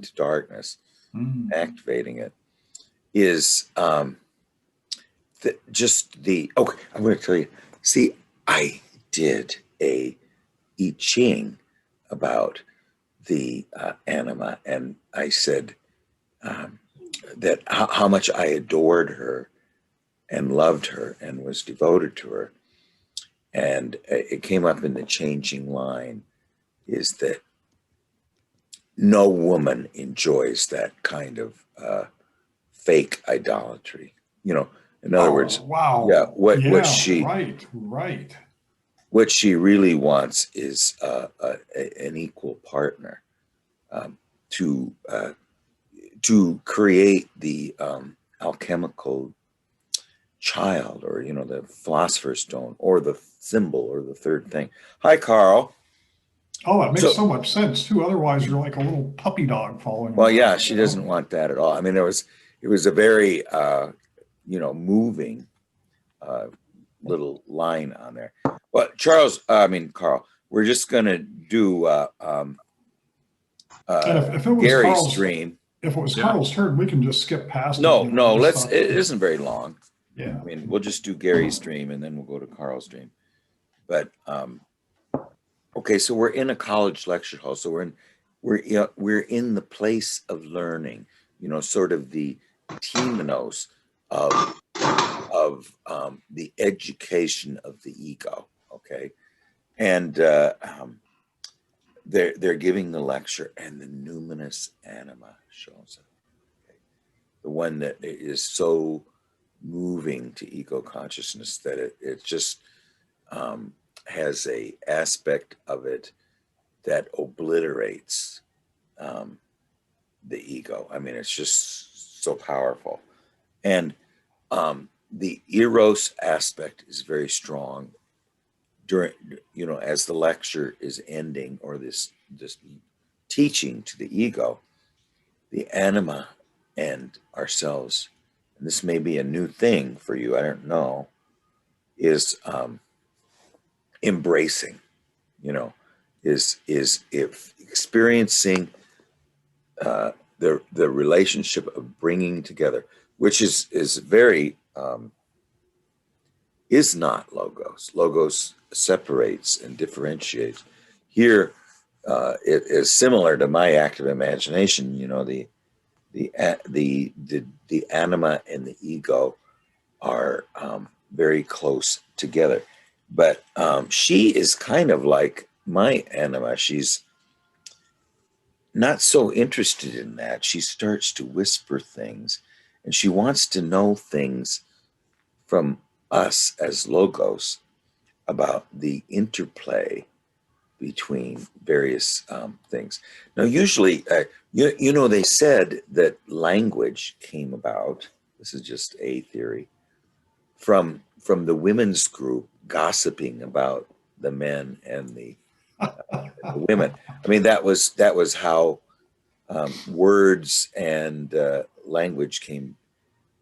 to darkness, activating it, is just the, okay, I'm going to tell you, see, I did a I Ching about the anima, and I said that how much I adored her and loved her and was devoted to her. And it came up in the changing line is that no woman enjoys that kind of fake idolatry. You know, in other words, wow. yeah, Yeah, right, right. what she really wants is an equal partner um, to create the alchemical child, or the philosopher's stone, or the symbol, or the third thing. Hi, Carl. Oh, it makes So, so much sense too. Otherwise, you're like a little puppy dog following well, around, yeah, she doesn't want that at all. I mean, it was a very moving uh, little line on there. Well, Carl, we're just gonna do And if it was Gary's dream. if it was Yeah. Carl's turn, we can just skip past it. No, no, Just let's. talk. It isn't very long. Yeah. I mean, we'll just do Gary's dream, and then we'll go to Carl's dream. But okay, so we're in a college lecture hall. So we're in the place of learning. Sort of the temenos of the education of the ego. Okay, and they're giving the lecture, and the numinous anima shows up. Okay? The one that is so moving to ego consciousness that it just has a aspect of it that obliterates the ego. I mean, it's just so powerful. And the eros aspect is very strong during, as the lecture is ending, or this teaching to the ego, the anima and ourselves, and this may be a new thing for you, I don't know, is embracing, is if experiencing the relationship of bringing together, which is very is not logos. Logos separates and differentiates. Here, it is similar to my active imagination. The anima and the ego are very close together. But she is kind of like my anima. She's not so interested in that. She starts to whisper things, and she wants to know things from us as logos about the interplay between various things. Now, usually, they said that language came about. This is just a theory from the women's group gossiping about the men and the women. I mean, that was how words and language came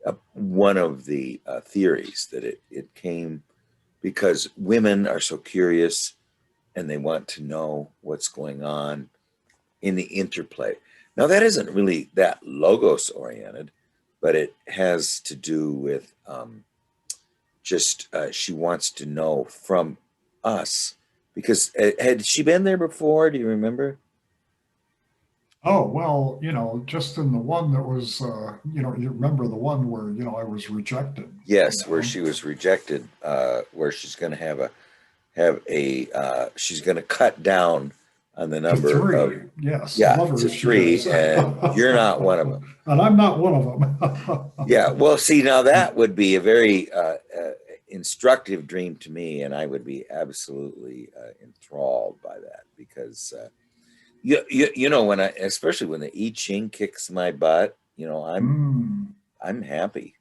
up. One of the theories that it came because women are so curious and they want to know what's going on in the interplay. Now, that isn't really that logos oriented, but it has to do with just she wants to know from us, because had she been there before? Do you remember? Oh, well, just in the one that was, you remember the one where, I was rejected. Yes, where she was rejected, where she's going to she's going to cut down on the number to three. of, Yes, yeah, lovers to three, and you're not one of them. And I'm not one of them. Yeah, well, see, now that would be a very instructive dream to me, and I would be absolutely enthralled by that, because when especially when the I Ching kicks my butt, I'm happy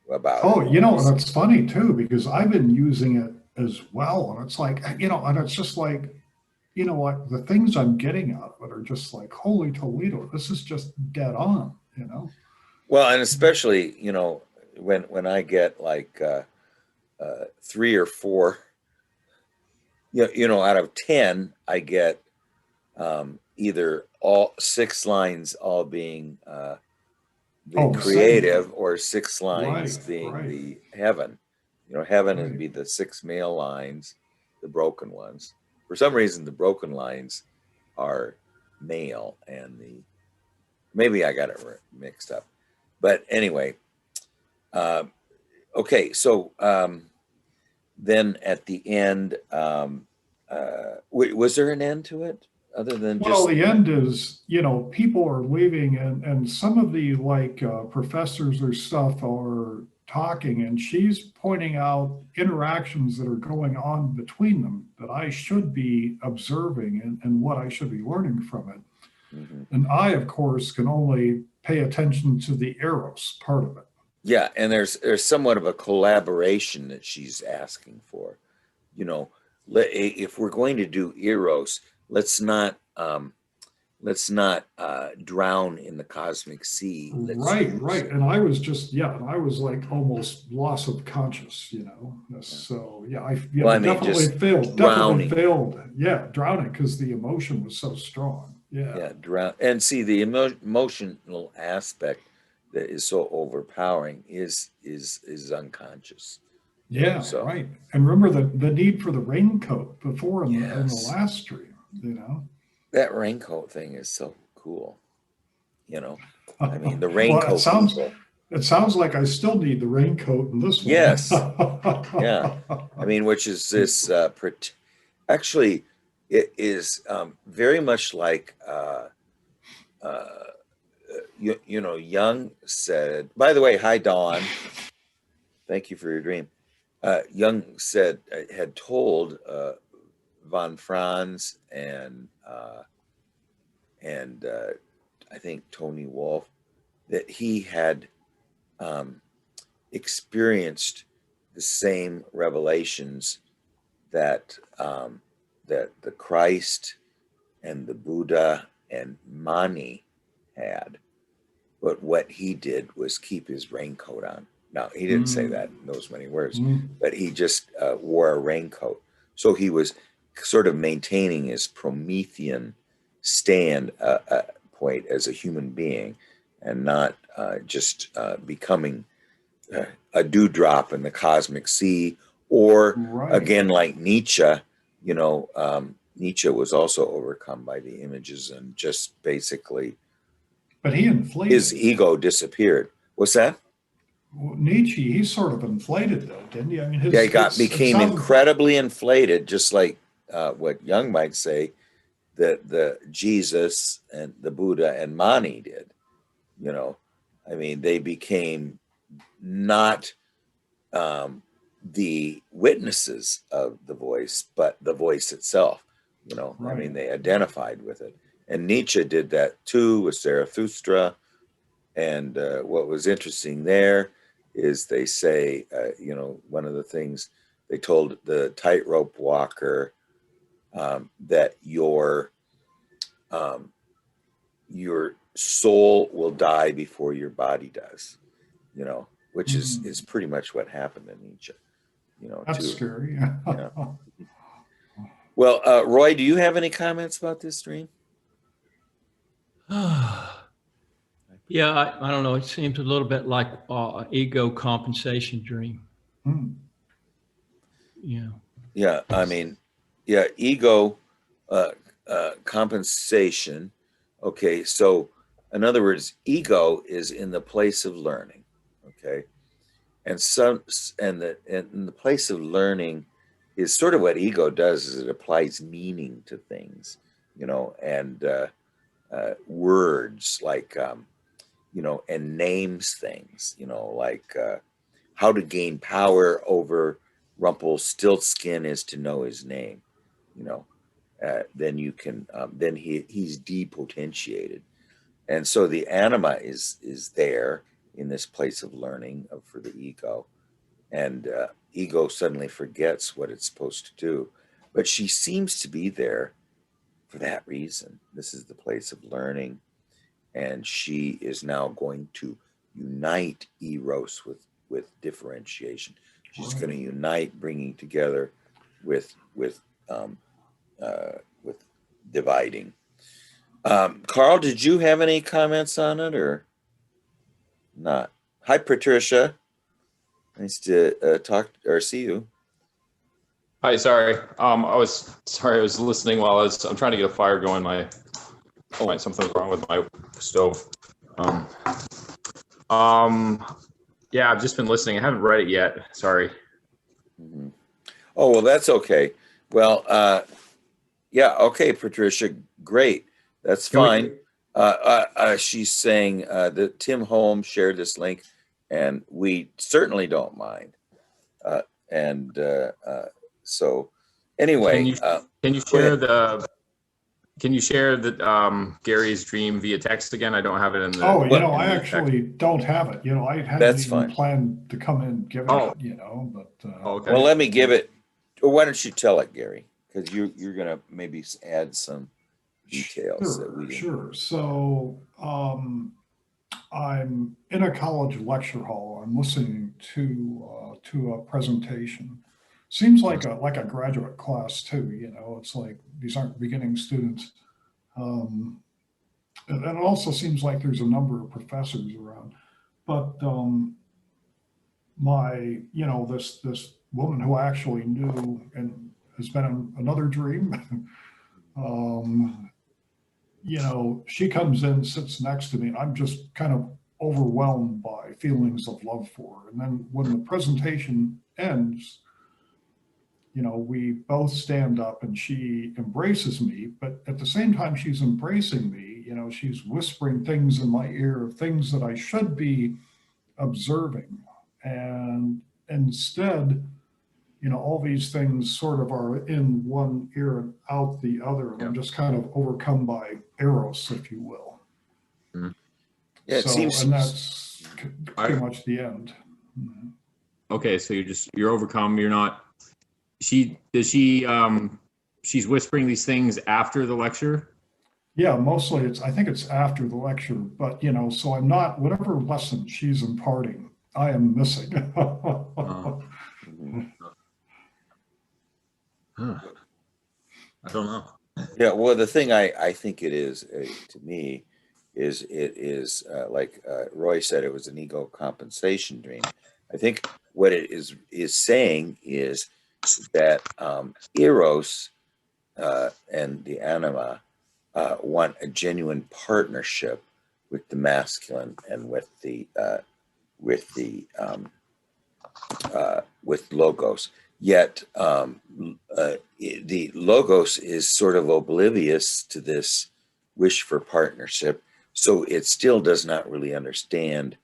about Oh, it. and it's funny too, because I've been using it as well. And it's like, and it's just like, what the things I'm getting out of it are just like, holy Toledo, this is just dead on. Well, and especially, when I get like 3 or 4, out of 10, I get either all six lines all being the Oh, the same. creative, or six lines Right, being right, the heaven. Heaven would right. be the six male lines, the broken ones. For some reason, the broken lines are male, and the maybe I got it mixed up. But anyway, uh, okay. So then at the end, was there an end to it other than Well, just the end is, people are leaving and some of the professors or stuff are talking and she's pointing out interactions that are going on between them that I should be observing and what I should be learning from it. Mhm. And I, of course, can only pay attention to the eros part of it. Yeah, and there's somewhat of a collaboration that she's asking for. You know, if we're going to do eros, let's not drown in the cosmic sea. Let's Right, use right. it. And I was just, yeah, and I was like almost loss of conscious. Yeah. So yeah, I, Well, I mean, definitely just failed, definitely drowning. failed. Yeah, drowning because the emotion was so strong. Yeah, Yeah, drown. And see, the emotional aspect that is so overpowering is unconscious. yeah, So right. And remember the need for the raincoat before in the yes, last stream. that raincoat thing is so cool. You know, I mean, the Well, it raincoat sounds people. it sounds like I still need the raincoat in this one. Yes, yeah. I mean, which is this actually it is very much like uh, Jung said. By the way, hi Dawn. Thank you for your dream. Jung said had told von Franz and I think Tony Wolff that he had um, experienced the same revelations that that the Christ and the Buddha and Mani had. But what he did was keep his raincoat on. Now, he didn't say Mm, that in those many words, mm, but he just wore a raincoat. So he was sort of maintaining his Promethean stand point as a human being, and not just becoming a dewdrop in the cosmic sea, or right. again, like Nietzsche, Nietzsche was also overcome by the images and just basically But he his inflated. ego disappeared. What's that? Nietzsche, he sort of inflated though, didn't he? I mean, Yeah, he his got it became sounds incredibly inflated, just like what Jung might say that the Jesus and the Buddha and Mani did. You know, I mean, they became not um, the witnesses of the voice, but the voice itself. I right, mean, they right. identified with it. And Nietzsche did that too with Zarathustra. And what was interesting there is they say, one of the things they told the tightrope walker that um, your soul will die before your body does, which is Mm, pretty much what happened to Nietzsche, that's too. scary. Yeah. Well, Roy, do you have any comments about this dream? Yeah, I don't know. It seems a little bit like ego compensation dream. Mm, Yeah. Yeah, I mean, yeah, ego uh, compensation. Okay, so in other words, ego is in the place of learning. Okay, and some and the place of learning is sort of what ego does is it applies meaning to things, and words like and names things, like how to gain power over Rumpelstiltskin is to know his name, you know. Then you can then he's depotentiated, and so the anima is there in this place of learning for the ego, and ego suddenly forgets what it's supposed to do, but she seems to be there for that reason. This is the place of learning, and she is now going to unite eros with differentiation. She's right. going to unite bringing together with um, with dividing. Carl, did you have any comments on it or not? Hi, Patricia. Nice to talk or see you. Hi, sorry. I was listening while I'm trying to get a fire going. Something's wrong with my stove. Um, yeah, I've just been listening. I haven't read it yet. Sorry. Mhm. Oh, well, that's okay. Well, yeah, okay, Patricia, great. That's Can we- fine. She's saying that Tim Holmes shared this link, and we certainly don't mind. And so, anyway, Can you go share ahead. Gary's dream via text again? I don't have it in the. Oh, What? I in the text. actually don't have it. I hadn't That's even fine. planned to come in and give it, Oh. but. Oh, okay. Well, let me give it. Or why don't you tell it, Gary? Because you're gonna maybe add some details that we Sure, didn't. sure. So, I'm in a college lecture hall. I'm listening to a presentation. Seems like a graduate class too. It's like these aren't beginning students. Um, and it also seems like there's a number of professors around. But this woman who I actually knew and has been in another dream. um, she comes in, sits next to me, and I'm just kind of overwhelmed by feelings of love for her. And then when the presentation ends, we both stand up and she embraces me, but at the same time she's embracing me, she's whispering things in my ear, things that I should be observing. And instead, all these things sort of are in one ear and out the other. And I'm just kind of overcome by eros, if you will. Yeah, it seems. And that's pretty much the end. Okay, so you're overcome. You're not. She's whispering these things after the lecture. Yeah, mostly I think it's after the lecture, but so I'm not, whatever lesson she's imparting, I am missing. Huh. I don't know. Yeah, well, the thing I think it is to me is it is like Roy said, it was an ego compensation dream. I think what it is saying is that Eros and the anima want a genuine partnership with the masculine and with the with logos. Yet the logos is sort of oblivious to this wish for partnership, so it still does not really understand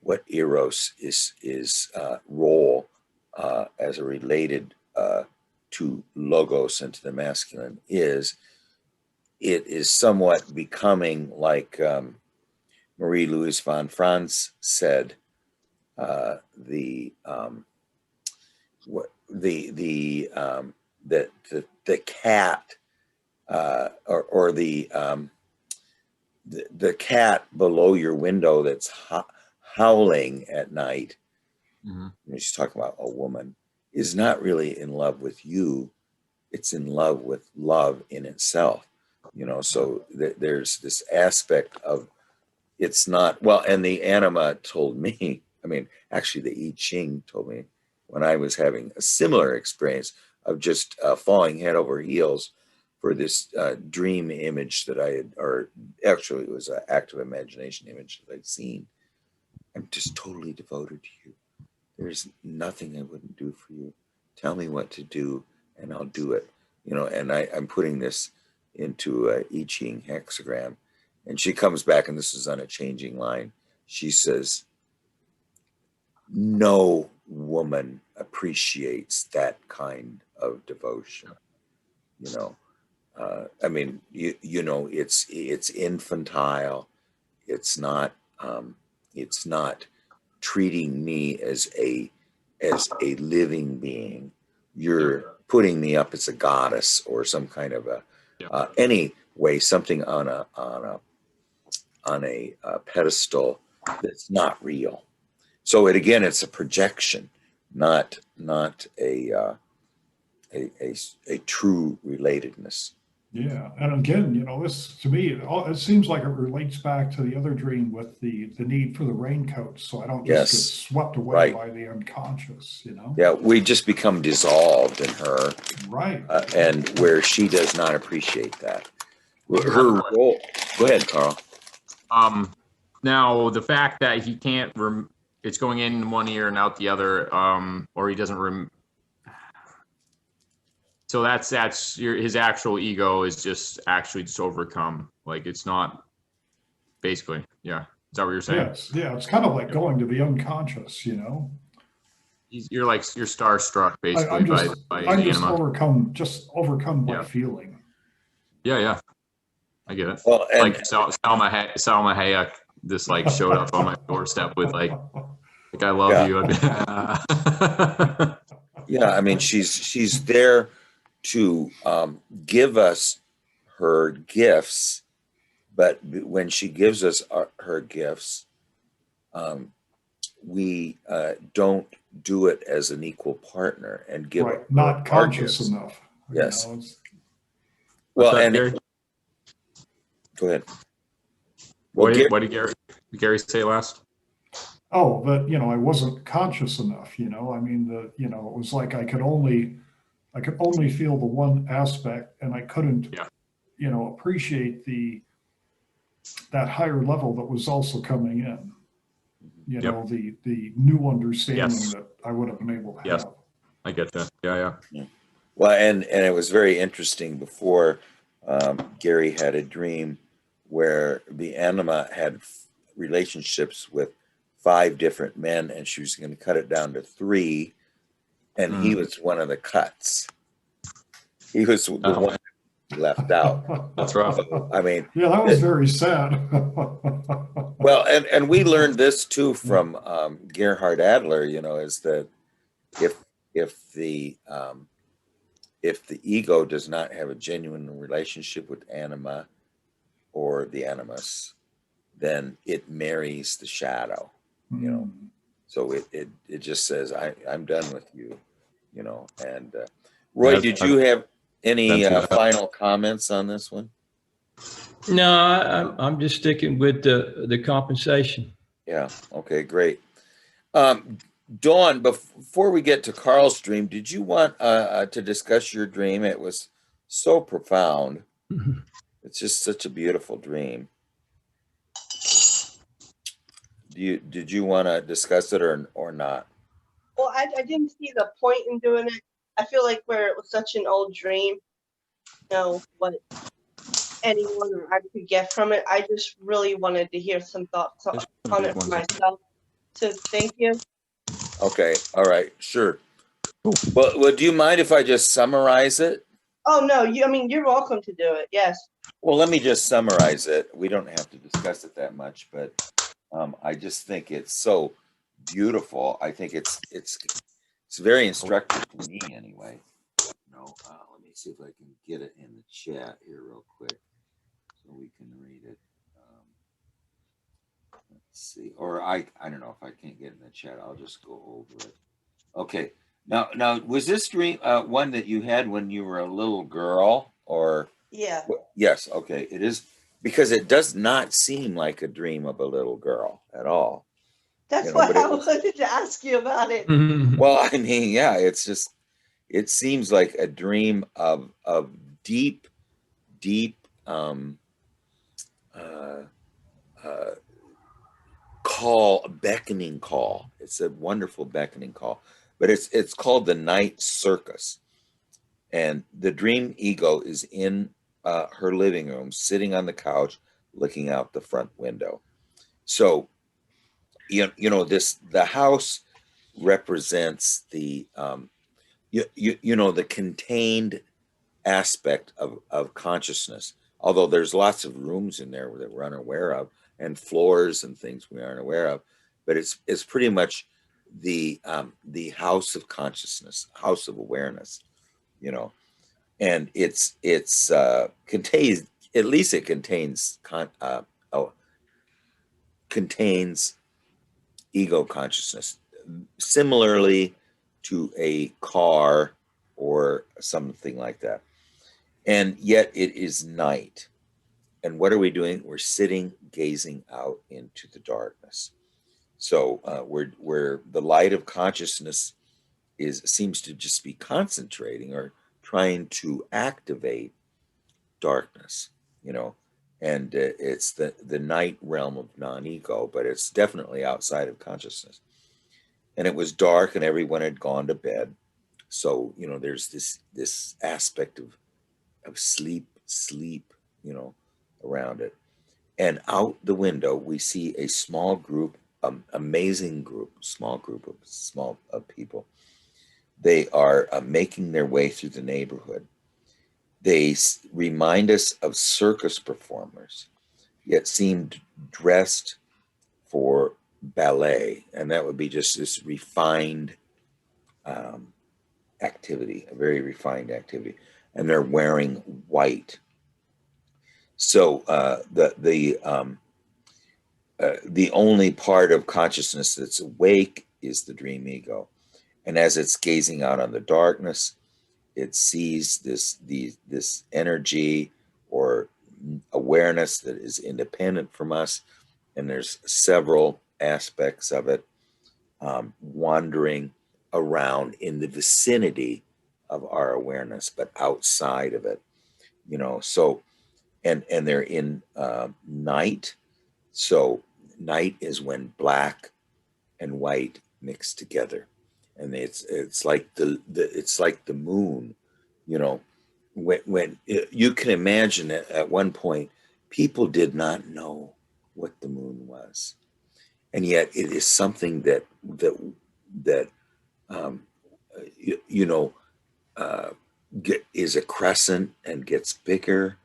what eros is role as a related to logos and to the masculine is. It is somewhat becoming like Marie Louise von Franz said, the what the cat or the cat below your window that's howling at night. Mm-hmm. She's talking about a woman is not really in love with you; it's in love with love in itself. So there's this aspect of it's not well. And the anima told me. I mean, actually, the I Ching told me when I was having a similar experience of just falling head over heels for this dream image that I had, or actually it was an active imagination image that I'd seen. I'm just totally devoted to you. There's nothing I wouldn't do for you. Tell me what to do and I'll do it. And I'm putting this into a I Ching hexagram. And she comes back, and this is on a changing line. She says, no woman appreciates that kind of devotion. I mean, it's infantile. It's not treating me as a living being. You're putting me up as a goddess or some kind of a anyway, something on a pedestal that's not real. So it's a projection, not a true relatedness. Yeah, and again, this to me, it seems like it relates back to the other dream with the need for the raincoat, so I don't just get Yes, swept away right. by the unconscious. Yeah, we just become dissolved in her, Right. and where she does not appreciate that. Another Her one. role. Go ahead, Carl. Now the fact that he can't it's going in one ear and out the other, or he doesn't so that's his actual ego is just actually just overcome. Like it's not basically, yeah. Is that what you're saying? Yes. Yeah. It's kind of like Yeah. going to the unconscious. You're starstruck I, basically I'm just by I'm his just anima. overcome by Yeah. feeling. Yeah. I get it. Well, and Like Salma Hayek just like showed up on my doorstep with like I love yeah, you. yeah. I mean, she's there to give us her gifts, but when she gives us her gifts, um, we don't do it as an equal partner and give Right. her Not our conscious gifts. enough. Yes. What's Well, that, and Gary? go ahead. Well, What did Gary say last? Oh, but I wasn't conscious enough. I mean, it was like I could only feel the one aspect, and I couldn't, Yeah. appreciate that higher level that was also coming in. Yep. The new understanding Yes. that I would have been able to Yes. have. I get that. Yeah. well, and it was very interesting before. Gary had a dream where the anima had relationships with 5 different men, and she was going to cut it down to 3, and he was one of the cuts. He was the one left out. That's rough. So, I mean, Yeah, that was very sad. well, and we learned this too from Gerhard Adler. Is that if if the um, if the ego does not have a genuine relationship with anima or the animus, then it marries the shadow. So it just says I'm done with you. And Roy, Yeah, did you have any Been through that. final comments on this one? No, I'm just sticking with the compensation. Yeah. Okay. Great. Dawn, before we get to Carl's dream, did you want to discuss your dream? It was so profound. It's just such a beautiful dream. Did you want to discuss it or not? Well, I didn't see the point in doing it. I feel like where it was such an old dream, what anyone or I could get from it. I just really wanted to hear some thoughts on it for myself. So thank you. Okay. All right. Sure. Well, do you mind if I just summarize it? Oh no, you're welcome to do it. Yes. Well, let me just summarize it. We don't have to discuss it that much, but I just think it's so beautiful. I think it's very instructive to me anyway. Let me see if I can get it in the chat here real quick so we can read it. Let's see, or I don't know if I can't get it in the chat. I'll just go over it. Okay. Now, was this dream one that you had when you were a little girl, or? Yeah. Yes. Okay. It is, because it does not seem like a dream of a little girl at all. That's why I wanted to ask you about it. Well, I mean, yeah, it seems like a dream of deep, beckoning call. It's a wonderful beckoning call, but it's called the night circus, and the dream ego is in her living room, sitting on the couch, looking out the front window. So, the house represents the the contained aspect of consciousness. Although there's lots of rooms in there that we're unaware of, and floors and things we aren't aware of, but it's pretty much the house of consciousness, house of awareness, and it's contains, at least it contains ego consciousness, similarly to a car or something like that. And yet it is night. And what are we doing? We're sitting, gazing out into the darkness. So where the light of consciousness seems to just be concentrating or trying to activate darkness, you know, and it's the night realm of non-ego, but it's definitely outside of consciousness. And it was dark, and everyone had gone to bed. So there's this aspect of sleep, around it. And out the window, we see a small group, amazing group, small of people. They are making their way through the neighborhood. They remind us of circus performers, yet seemed dressed for ballet, and that would be just this refined activity, a very refined activity, and they're wearing white. So the only part of consciousness that's awake is the dream ego, and as it's gazing out on the darkness, it sees this energy or awareness that is independent from us, and there's several aspects of it wandering around in the vicinity of our awareness, but outside of it, So, and they're in night. So night is when black and white mix together, and it's like the moon, when you can imagine at one point people did not know what the moon was, and yet it is something that um, you, you know uh, is a crescent and gets bigger,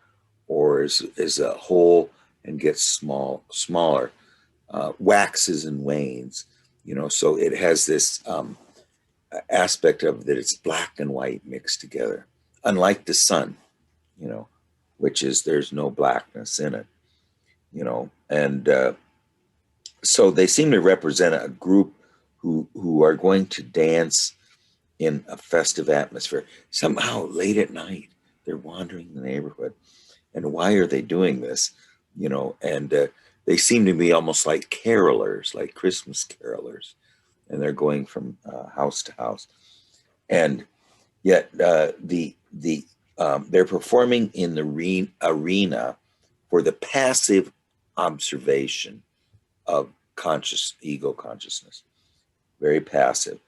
or is a hole and gets smaller, waxes and wanes, so it has this aspect of that it's black and white mixed together, unlike the sun, you know which is there's no blackness in it, and so they seem to represent a group who are going to dance in a festive atmosphere. Somehow late at night, they're wandering the neighborhood. And why are they doing this? And they seem to be almost like carolers, like Christmas carolers. And they're going from house to house. And yet they're performing in the arena for the passive observation of ego consciousness. Very passive.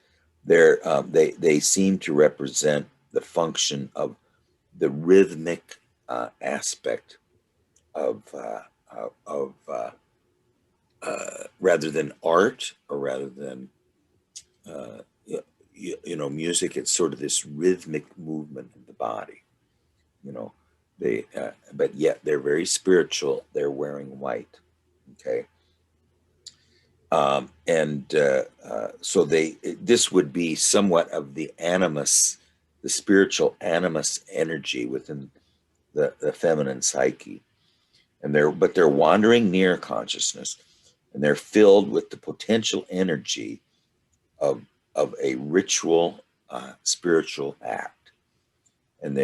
They seem to represent the function of the rhythmic aspect of rather than art, or rather than uh, music. It's sort of this rhythmic movement of the body. But yet they're very spiritual. They're wearing white. Okay. And so this would be somewhat of the animus, the spiritual animus energy within the feminine psyche. And they're wandering near consciousness, and they're filled with the potential energy of a ritual spiritual act. And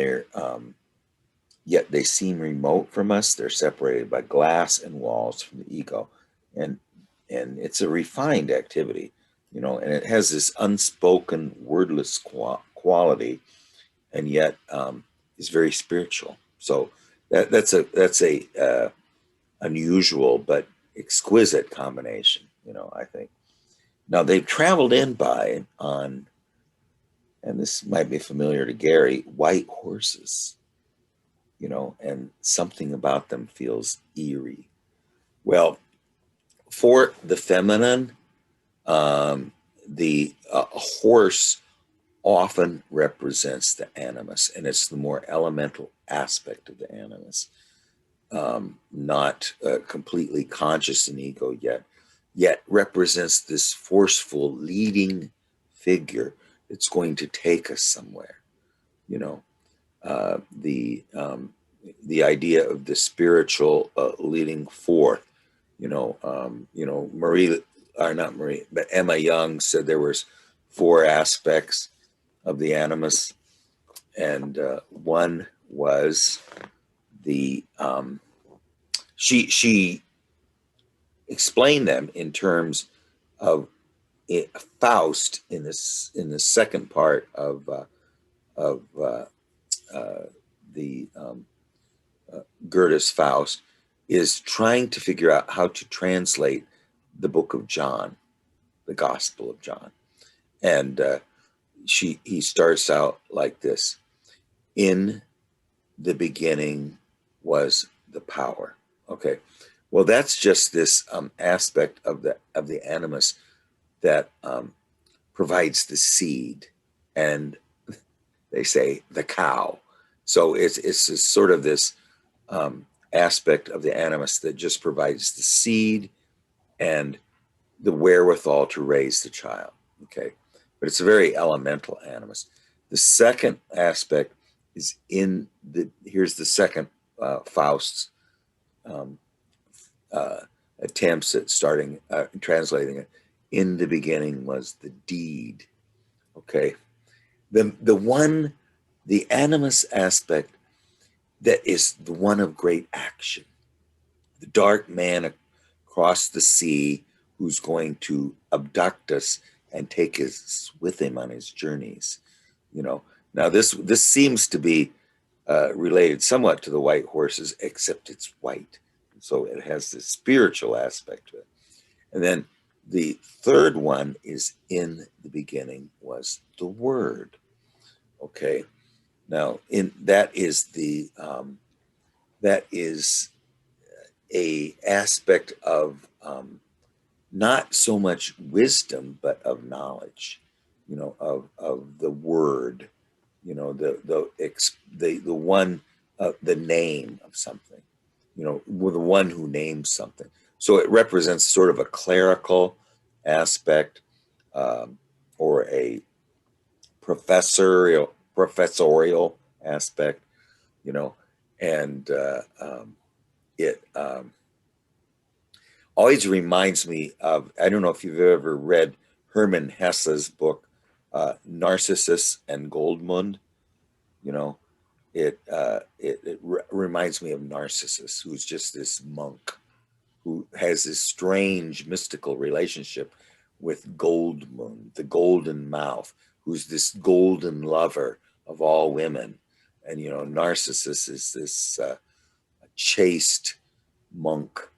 yet they seem remote from us. They're separated by glass and walls from the ego. And it's a refined activity, and it has this unspoken, wordless quality, and yet is very spiritual. So that's a unusual but exquisite combination, I think. Now they've traveled in on, and this might be familiar to Gary, white horses, and something about them feels eerie. Well, for the feminine, the horse often represents the animus, and it's the more elemental aspect of the animus, not completely conscious in ego yet represents this forceful leading figure that's going to take us somewhere. The idea of the spiritual leading forth. But Emma Young said there was 4 aspects of the animus, and one was the she explained them in terms of Faust in the second part of the Goethe's Faust, is trying to figure out how to translate the book of John, the Gospel of John. And he starts out like this: in the beginning was the power. Okay, well, that's just this aspect of the animus that provides the seed, and they say the cow. So it's sort of this aspect of the animus that just provides the seed and the wherewithal to raise the child. Okay, but it's a very elemental animus. The second aspect is here's the second Faust's attempts at translating it. In the beginning was the deed. Okay, the animus aspect that is the one of great action. The dark man across the sea who's going to abduct us and take us with him on his journeys. Now this seems to be related somewhat to the white horses, except it's white. So it has this spiritual aspect to it. And then the third one is in the beginning was the Word. Okay. Now that is a aspect of not so much wisdom, but of knowledge, of the Word, the one, the name of something, the one who names something. So it represents sort of a clerical aspect, or a professorial aspect, and it always reminds me of, I don't know if you've ever read Hermann Hesse's book, Narcissus and Goldmund. It reminds me of Narcissus, who's just this monk who has this strange mystical relationship with Goldmund, the golden mouth, who's this golden lover of all women. And, Narcissus is this chaste monk,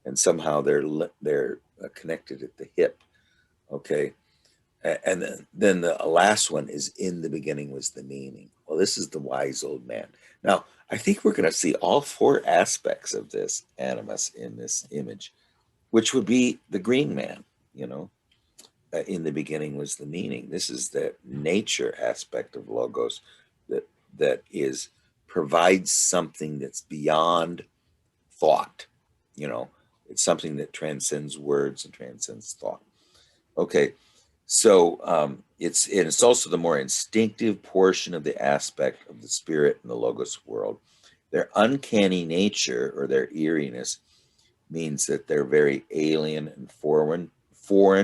and somehow they're connected at the hip. Okay. And then the last one is in the beginning was the meaning. Well, this is the wise old man. Now, I think we're going to see all four aspects of this animus in this image, which would be the green man, in the beginning was the meaning. This is the nature aspect of logos that provides something that's beyond thought. It's something that transcends words and transcends thought. Okay. So it's also the more instinctive portion of the aspect of the spirit in the logos world. Their uncanny nature, or their eeriness, means that they're very alien and foreign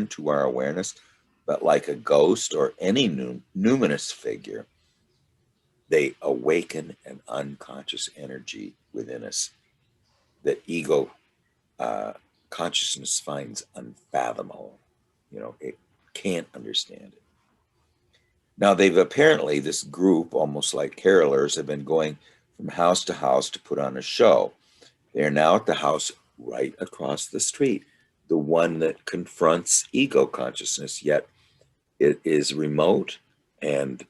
to our awareness, but like a ghost or any numinous figure, they awaken an unconscious energy within us that ego consciousness finds unfathomable. It can't understand it. Now, this group, almost like carolers, have been going from house to house to put on a show. They are now at the house right across the street, the one that confronts ego consciousness, yet it is remote and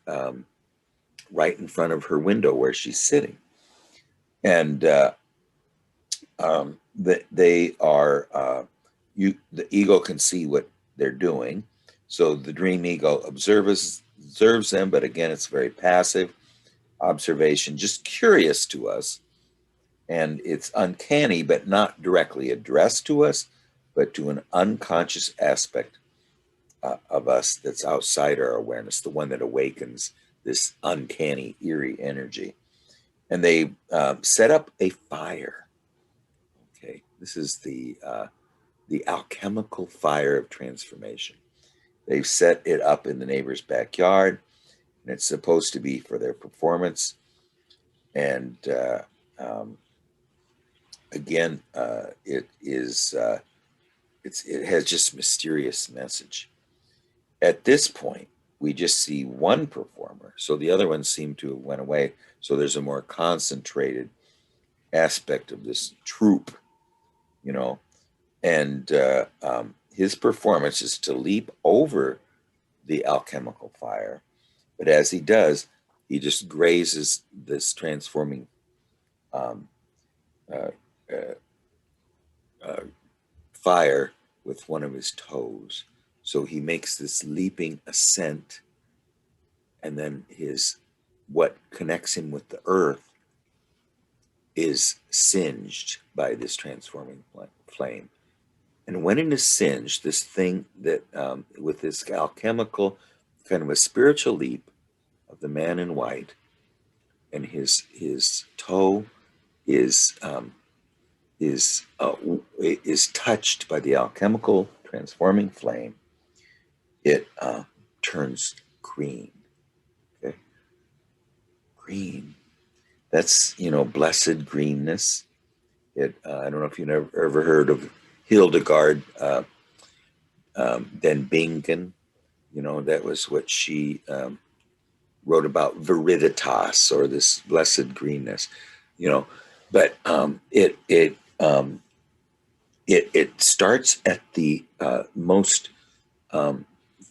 right in front of her window where she's sitting. And they are, the ego can see what they're doing. So the dream ego observes them, but again, it's very passive observation, just curious to us. And it's uncanny, but not directly addressed to us, but to an unconscious aspect of us that's outside our awareness, the one that awakens this uncanny, eerie energy. And they set up a fire. Okay, this is the alchemical fire of transformation. They've set it up in the neighbor's backyard, and it's supposed to be for their performance. And again, it has just mysterious message. At this point, we just see one performer, so the other ones seem to have went away. So there's a more concentrated aspect of this troupe, you know, and his performance is to leap over the alchemical fire, but as he does, he just grazes this transforming um, uh, uh, uh, fire with one of his toes. So he makes this leaping ascent, and then what connects him with the earth is singed by this transforming flame. And when it is singed, this thing that with this alchemical kind of a spiritual leap of the man in white, and his toe is is touched by the alchemical transforming flame, it turns green. Okay, green. That's blessed greenness. I don't know if you've ever heard of Hildegard den Bingen. That was what she wrote about viriditas, or this blessed greenness. But it starts at the most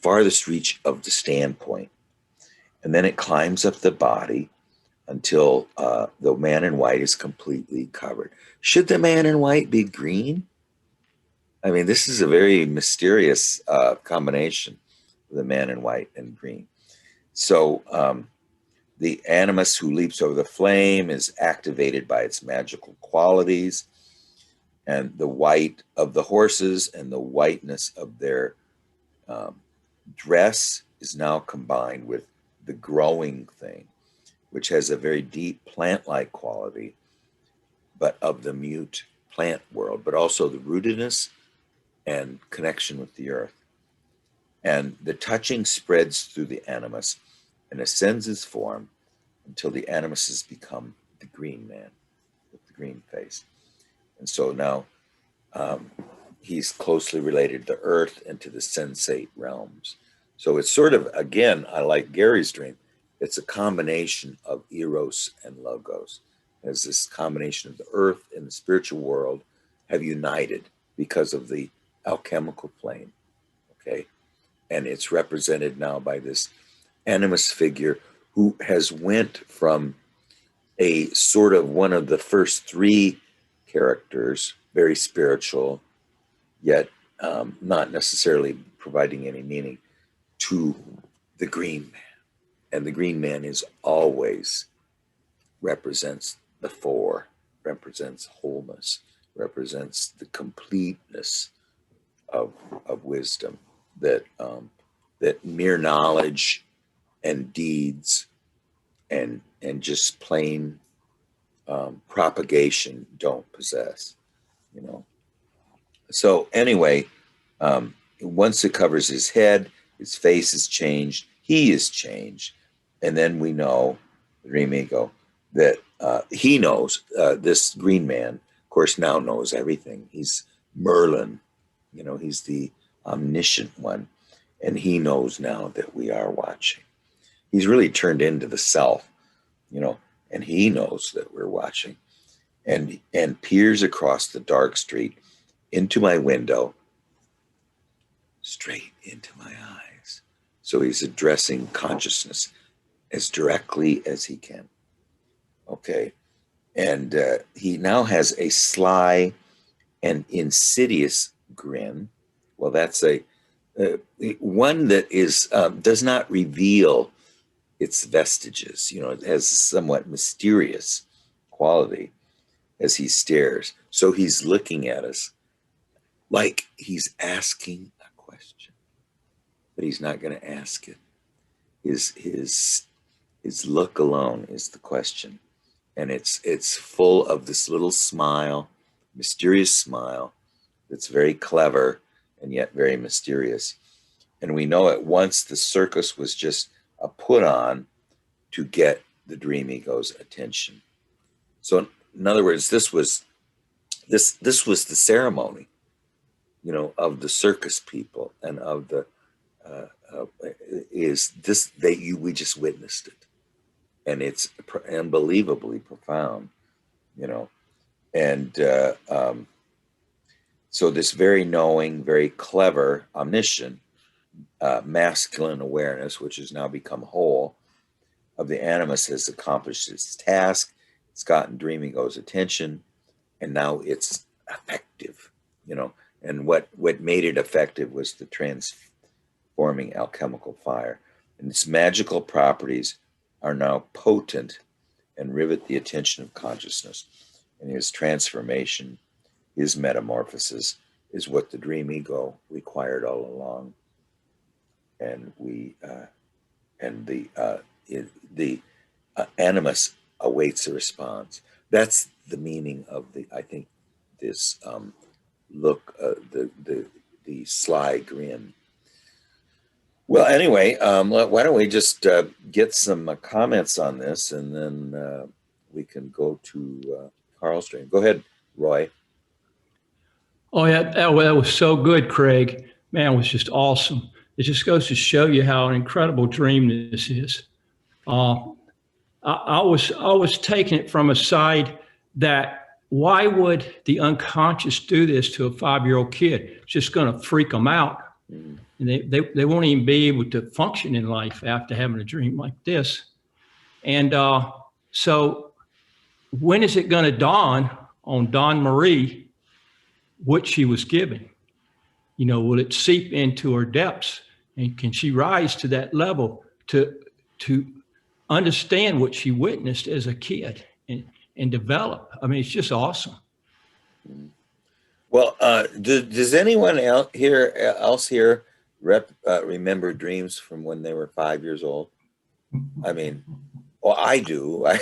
farthest reach of the standpoint, and then it climbs up the body until the man in white is completely covered. Should the man in white be green? I mean, this is a very mysterious combination, the man in white and green. So the animus who leaps over the flame is activated by its magical qualities, and the white of the horses and the whiteness of their dress is now combined with the growing thing, which has a very deep plant-like quality, but of the mute plant world, but also the rootedness and connection with the earth. And the touching spreads through the animus and ascends his form until the animus has become the green man with the green face. And so now he's closely related to earth and to the sensate realms. So it's sort of, again, I like Gary's dream, it's a combination of eros and logos, as this combination of the earth and the spiritual world have united because of the alchemical flame. Okay, and it's represented now by this animus figure who has went from a sort of one of the first three characters, very spiritual, yet not necessarily providing any meaning, to the green man. And the green man is always represents the four, represents wholeness, represents the completeness of wisdom, that that mere knowledge and deeds and just plain propagation don't possess. So anyway, once it covers his head, his face is changed, he is changed, and then we know, the dream ego, that he knows, this green man, of course, now knows everything. He's Merlin, he's the omniscient one, and he knows now that we are watching. He's really turned into the self, and he knows that we're watching, and peers across the dark street into my window, straight into my eyes. So he's addressing consciousness as directly as he can. Okay. And he now has a sly and insidious grin. Well, that's a one that is does not reveal its vestiges. It has a somewhat mysterious quality as he stares. So he's looking at us like he's asking a question, but he's not going to ask it. His look alone is the question, and it's full of this little smile, mysterious smile that's very clever and yet very mysterious. And we know at once the circus was just a put on to get the dream ego's attention. So in other words, this was the ceremony, of the circus people and of the is this we just witnessed it, and it's unbelievably profound, and so this very knowing, very clever, omniscient, masculine awareness, which has now become whole, of the animus, has accomplished its task. It's gotten Dream Ego's attention, and now it's effective, And what made it effective was the transforming alchemical fire, and its magical properties are now potent and rivet the attention of consciousness. And his transformation, his metamorphosis, is what the Dream Ego required all along. And the animus awaits a response. That's the meaning of I think this look, the sly grin. Well, anyway, why don't we just get some comments on this, and then we can go to Carl's dream. Go ahead, Roy. Oh yeah, that was so good, Craig. Man, it was just awesome. It just goes to show you how an incredible dream this is. I was taking it from a side that why would the unconscious do this to a 5-year-old kid? It's just going to freak them out. And they won't even be able to function in life after having a dream like this. And so when is it going to dawn on Dawn Marie what she was given? Will it seep into her depths? And can she rise to that level to understand what she witnessed as a kid and develop? I mean, it's just awesome. Well, does anyone else here remember dreams from when they were 5 years old? I mean, well, I do. I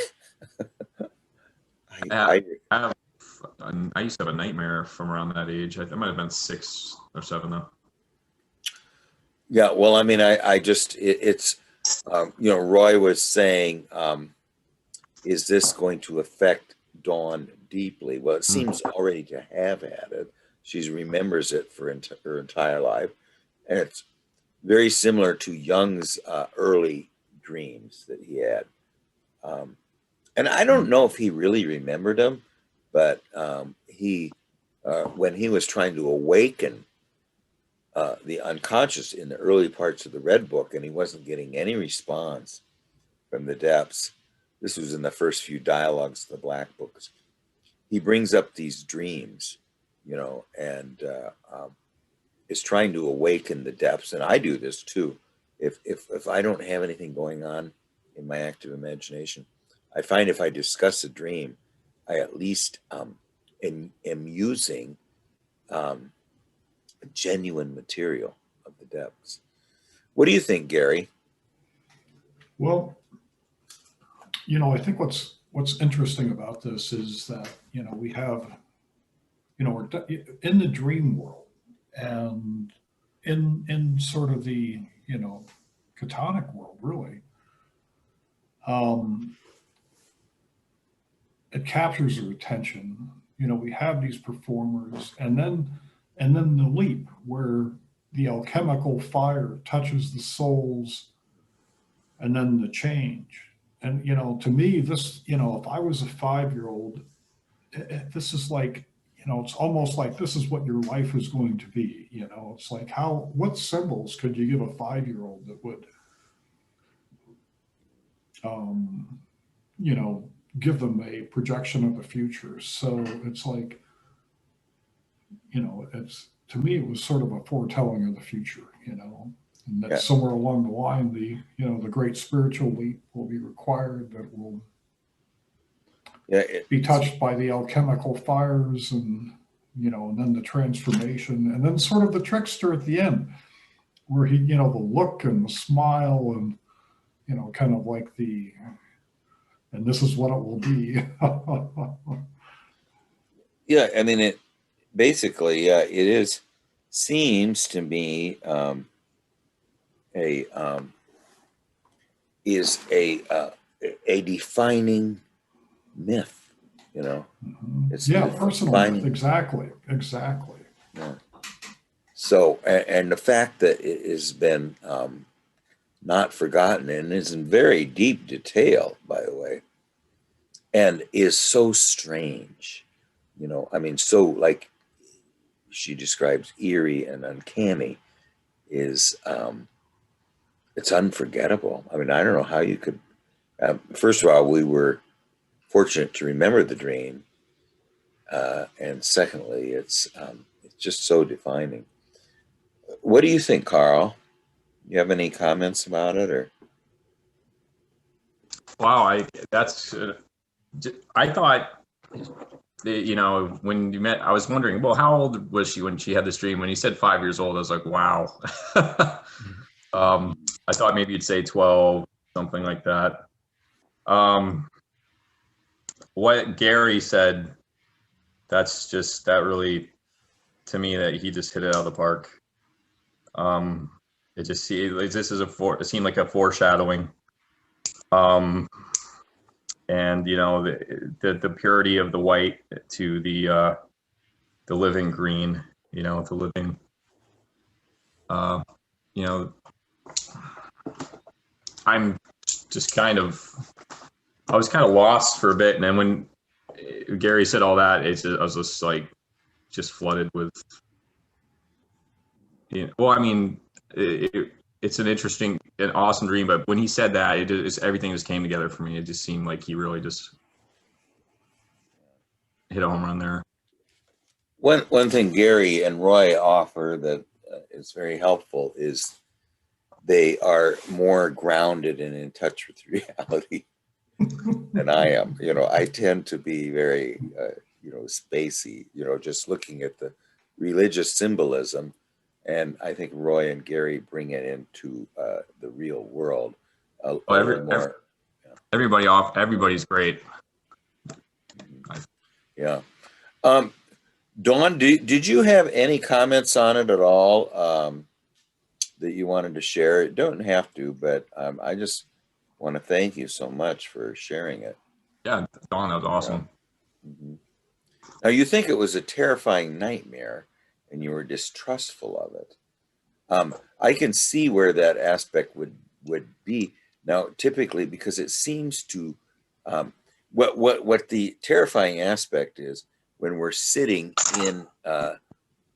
used to have a nightmare from around that age. I might have been 6 or 7 though. Yeah, well, I mean, it's Roy was saying, is this going to affect Dawn deeply? Well, it seems already to have had it. She remembers it for her entire life, and it's very similar to Jung's early dreams that he had. And I don't know if he really remembered them, but he, when he was trying to awaken the unconscious in the early parts of the Red Book, and he wasn't getting any response from the depths. This was in the first few dialogues of the Black Books. He brings up these dreams, and is trying to awaken the depths. And I do this too. If I don't have anything going on in my active imagination, I find if I discuss a dream, I at least am using genuine material of the depths. What do you think, Gary? Well, I think what's interesting about this is that, we have, we're in the dream world, and in sort of the, catonic world, really. It captures their attention. We have these performers, and then the leap where the alchemical fire touches the souls, and then the change. And, to me, this, if I was a 5-year-old, this is like, it's almost like this is what your life is going to be. It's like what symbols could you give a 5-year-old that would, give them a projection of the future. So it's like, to me, it was sort of a foretelling of the future, and that somewhere along the line, the great spiritual leap will be required that will be touched by the alchemical fires, and, and then the transformation, and then sort of the trickster at the end, where he, the look and the smile, and, kind of like and this is what it will be. Yeah, I mean, it basically, it seems to me is a defining myth you know. Yeah, personal myth, finding, exactly. yeah. So, and the fact that it has been not forgotten and is in very deep detail, by the way, and is so strange, you know. I mean, so like she describes eerie and uncanny is it's unforgettable. I mean, I don't know how you could. First of all, we were fortunate to remember the dream, and secondly, it's just so defining. What do you think, Carl? You have any comments about it, or? Wow, I thought, you know, when you met, I was wondering, well, how old was she when she had this dream? When you said 5 years old, I was like, wow. I thought maybe you'd say 12, something like that. What Gary said, that really, to me, that he just hit it out of the park. It just it seemed like a foreshadowing. Um, and you know, the purity of the white to the living green, you know, the living, uh, you know, I'm just kind of, I was kind of lost for a bit. And then when Gary said all that, I was just like, just flooded with, you know, well, I mean, it's an interesting, an awesome dream, but when he said that, everything just came together for me. It just seemed like he really just hit a home run there. One thing Gary and Roy offer that is very helpful is they are more grounded and in touch with reality than I am. You know, I tend to be very, you know, spacey, you know, just looking at the religious symbolism. And I think Roy and Gary bring it into the real world a little more. Everybody's great. Yeah. Dawn, did you have any comments on it at all that you wanted to share? It don't have to, but I just want to thank you so much for sharing it. Yeah, Dawn, that was awesome. Yeah. Mm-hmm. Now, you think it was a terrifying nightmare and you were distrustful of it. I can see where that aspect would be. Now, typically, because it seems to, what the terrifying aspect is when we're sitting in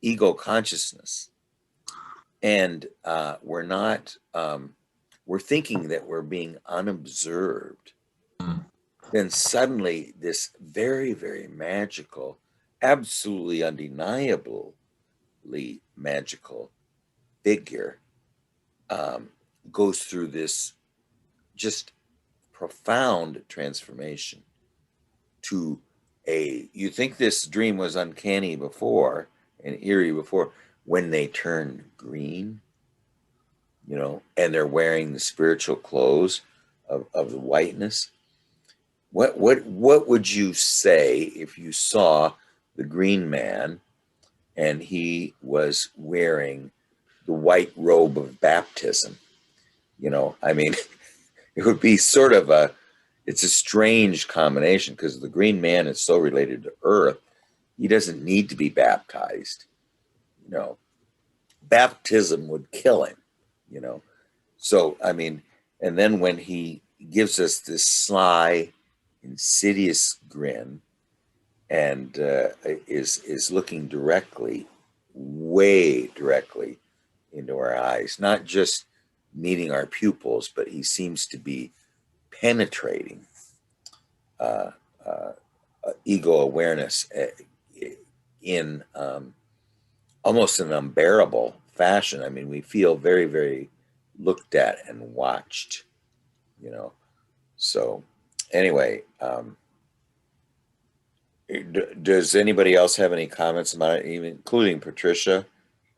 ego consciousness and we're not, we're thinking that we're being unobserved. Then suddenly this very, very magical, absolutely undeniably magical figure goes through this just profound transformation to you think this dream was uncanny before and eerie before when they turn green, you know, and they're wearing the spiritual clothes of the whiteness. What would you say if you saw the green man and he was wearing the white robe of baptism? You know, I mean, it would be sort of it's a strange combination because the green man is so related to earth. He doesn't need to be baptized. You know, baptism would kill him, you know. So, I mean, and then when he gives us this sly, insidious grin and is looking directly, way directly into our eyes, not just meeting our pupils, but he seems to be penetrating ego awareness in almost an unbearable fashion. I mean, we feel very, very looked at and watched, you know. So anyway, does anybody else have any comments about it, even including Patricia?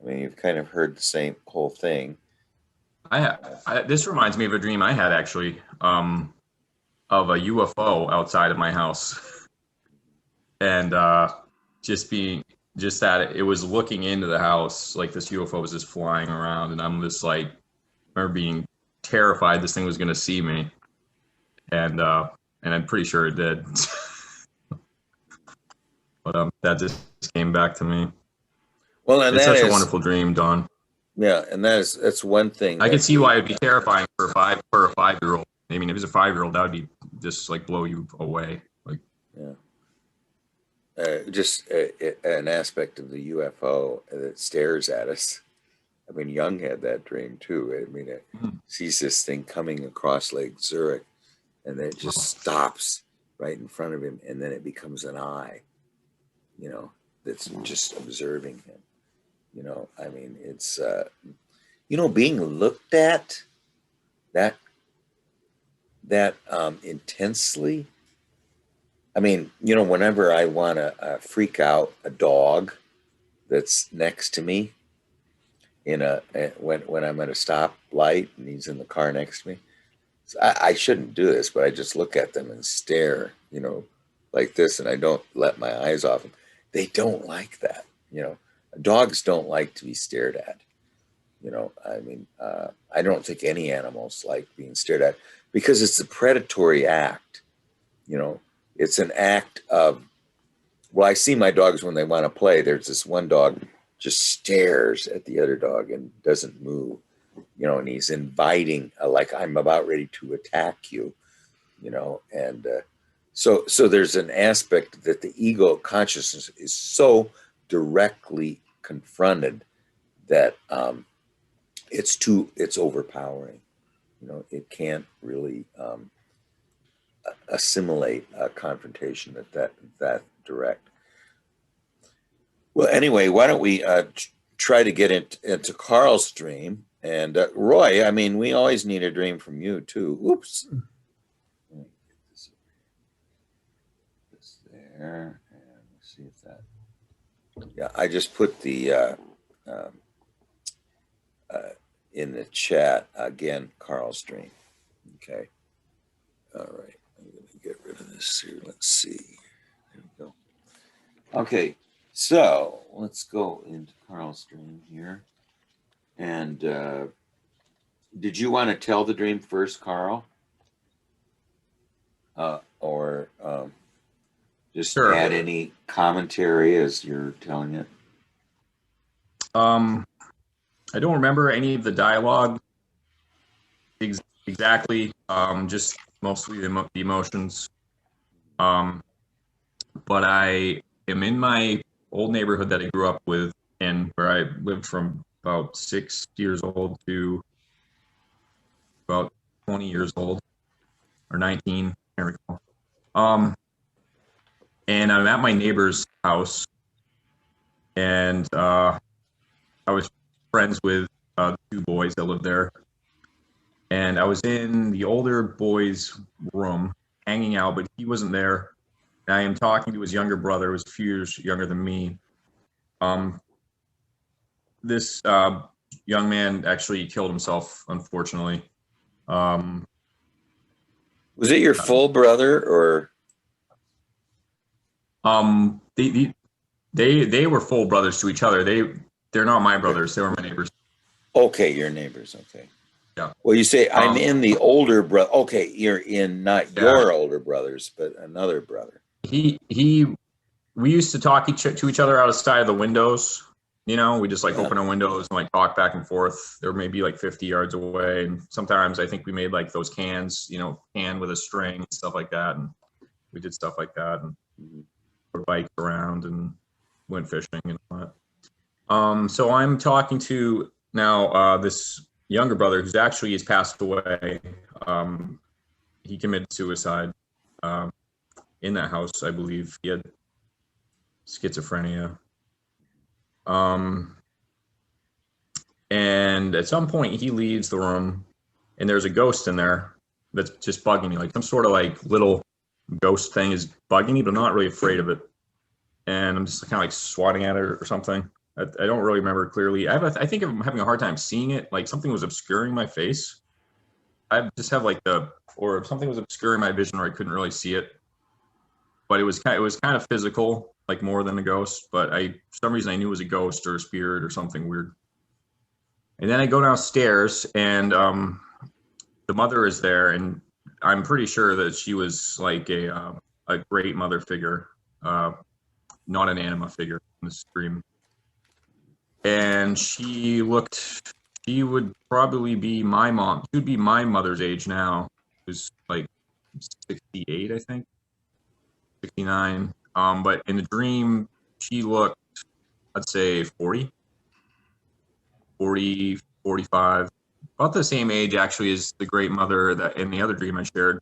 I mean, you've kind of heard the same whole thing. This reminds me of a dream I had actually, of a UFO outside of my house, and just that it was looking into the house, like this UFO was just flying around, and I'm just like, I remember being terrified this thing was going to see me, and I'm pretty sure it did. But that just came back to me. Well, and It's that such a is, wonderful dream, Don. yeah, and that's one thing I can that see why it'd be terrifying for a 5-year-old. I mean, if it's a 5-year-old, that would be just like blow you away. Like, yeah. Just an aspect of the UFO that stares at us. I mean, Young had that dream too. I mean, it sees this thing coming across Lake Zurich, and then it just stops right in front of him, and then it becomes an eye, you know, that's just observing him. You know, I mean, it's being looked at that intensely. I mean, whenever I want to freak out a dog that's next to me when I'm at a stoplight and he's in the car next to me, so I shouldn't do this, but I just look at them and stare, like this, and I don't let my eyes off them. They don't like that, Dogs don't like to be stared at. I mean, I don't think any animals like being stared at because it's a predatory act. It's an act of, well, I see my dogs when they want to play. There's this one dog just stares at the other dog and doesn't move, and he's inviting, like, I'm about ready to attack you, and so there's an aspect that the ego consciousness is so directly confronted that it's overpowering. It can't really assimilate a confrontation that direct. Well, anyway, why don't we try to get into Carl's dream? And Roy, I mean, we always need a dream from you too. Oops. This there, and let's see if that. Yeah, I just put the in the chat again, Carl's dream. Okay. All right. I'm going to get rid of this here. Let's see. There we go. Okay. So let's go into Carl's dream here. And did you want to tell the dream first, Carl? Or just Sure. add any commentary as you're telling it? I don't remember any of the dialogue exactly, just mostly the emotions. But I am in my old neighborhood that I grew up with, and where I lived from about 6 years old to about 20 years old, or 19, I can't recall. And I'm at my neighbor's house, and I was friends with the 2 boys that lived there. And I was in the older boy's room hanging out, but he wasn't there. And I am talking to his younger brother, who was a few years younger than me. This young man actually killed himself, unfortunately. Was it your full brother or? They were full brothers to each other. They're not my brothers. They were my neighbors. Okay, your neighbors. Okay. Yeah. Well, you say I'm in the older brother. Okay, you're in not your older brothers, but another brother. We used to talk to each other outside of the windows. We just like open our windows and like talk back and forth. They were maybe like 50 yards away, and sometimes I think we made like those cans, can with a string and stuff like that, and we did stuff like that, and rode bikes around and went fishing and all that. So I'm talking to now this younger brother who's actually has passed away. He committed suicide in that house, I believe. He had schizophrenia. And at some point he leaves the room, and there's a ghost in there that's just bugging me, like some sort of like little ghost thing is bugging me, but I'm not really afraid of it. And I'm just kind of like swatting at it or something. I don't really remember clearly. I think I'm having a hard time seeing it. Like something was obscuring my face. I just have like or something was obscuring my vision, or I couldn't really see it. But it was kind of physical, like more than a ghost. But for some reason I knew it was a ghost or a spirit or something weird. And then I go downstairs, and the mother is there, and I'm pretty sure that she was like a great mother figure. not an anima figure in this dream. And she would probably be my mom. She would be my mother's age now, who's like 68, I think, 69. But in the dream, she looked, I'd say 40, 45, about the same age actually as the great mother that in the other dream I shared.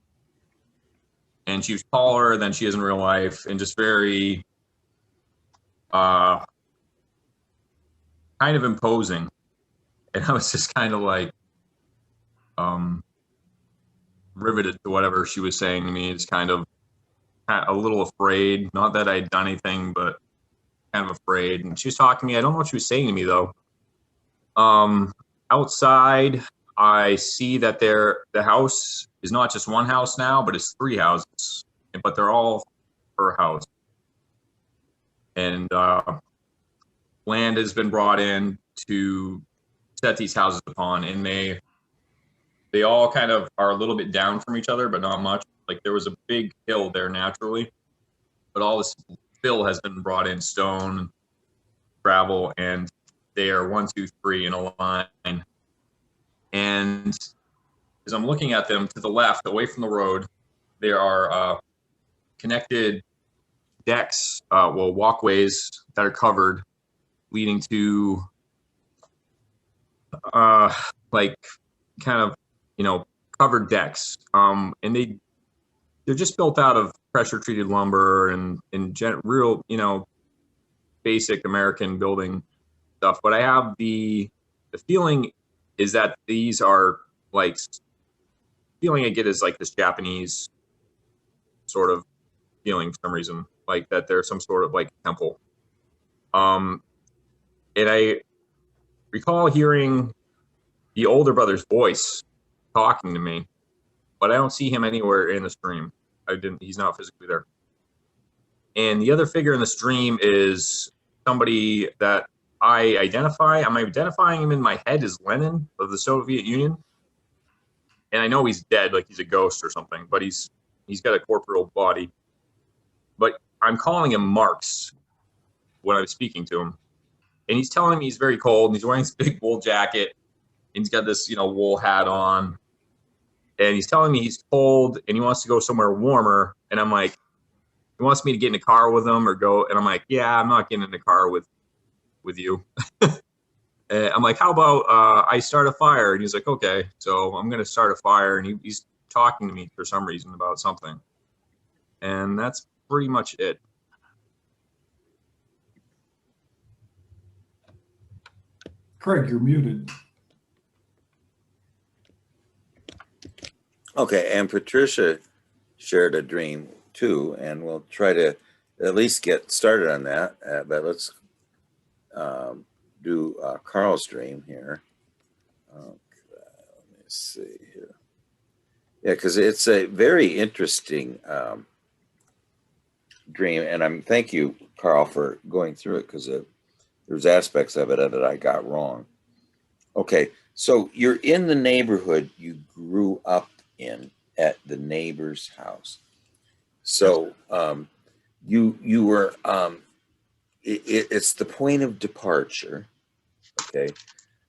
And she was taller than she is in real life, and just very kind of imposing. And I was just kind of like riveted to whatever she was saying to me. It's kind of a little afraid, not that I'd done anything, but kind of afraid. And she was talking to me. I don't know what she was saying to me though. Outside, I see that the house is not just one house now, but it's 3 houses, but they're all her house. And land has been brought in to set these houses upon, and they all kind of are a little bit down from each other, but not much. Like there was a big hill there naturally, but all this fill has been brought in, stone, gravel, and they are 1, 2, 3 in a line. And as I'm looking at them to the left, away from the road, there are connected decks, walkways that are covered, leading to like kind of, covered decks. And they're just built out of pressure treated lumber and real, basic American building stuff. But I have the feeling is that these are like, feeling I get is like this Japanese sort of feeling for some reason, like that there's some sort of like temple. And I recall hearing the older brother's voice talking to me, but I don't see him anywhere in the stream. He's not physically there. And the other figure in the stream is somebody that I identify. I'm identifying him in my head as Lenin of the Soviet Union. And I know he's dead, like he's a ghost or something, but he's got a corporeal body. But I'm calling him Marx when I'm speaking to him. And he's telling me he's very cold, and he's wearing this big wool jacket, and he's got this, wool hat on. And he's telling me he's cold and he wants to go somewhere warmer. And I'm like, he wants me to get in a car with him or go. And I'm like, yeah, I'm not getting in the car with you. I'm like, how about I start a fire? And he's like, okay. So I'm going to start a fire. And he's talking to me for some reason about something. And that's pretty much it. Craig, you're muted. Okay, and Patricia shared a dream too, and we'll try to at least get started on that. But let's do Carl's dream here. Okay, let me see here. Yeah, because it's a very interesting dream, and thank you, Carl, for going through it, because there's aspects of it that I got wrong. Okay, so you're in the neighborhood you grew up in at the neighbor's house. So you were it's the point of departure, okay,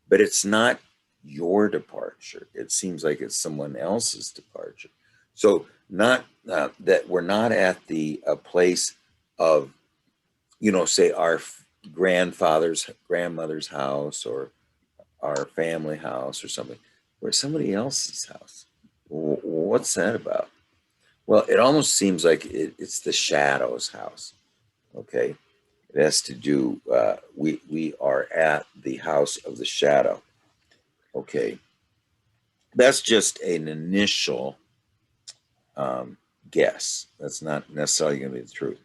but it's not your departure. It seems like it's someone else's departure. So not that we're not at the place of, say our grandmother's house or our family house or something. We're somebody else's house. What's that about? Well, it almost seems like it's the shadow's house. Okay, it has to do. We are at the house of the shadow. Okay, that's just an initial guess. That's not necessarily going to be the truth.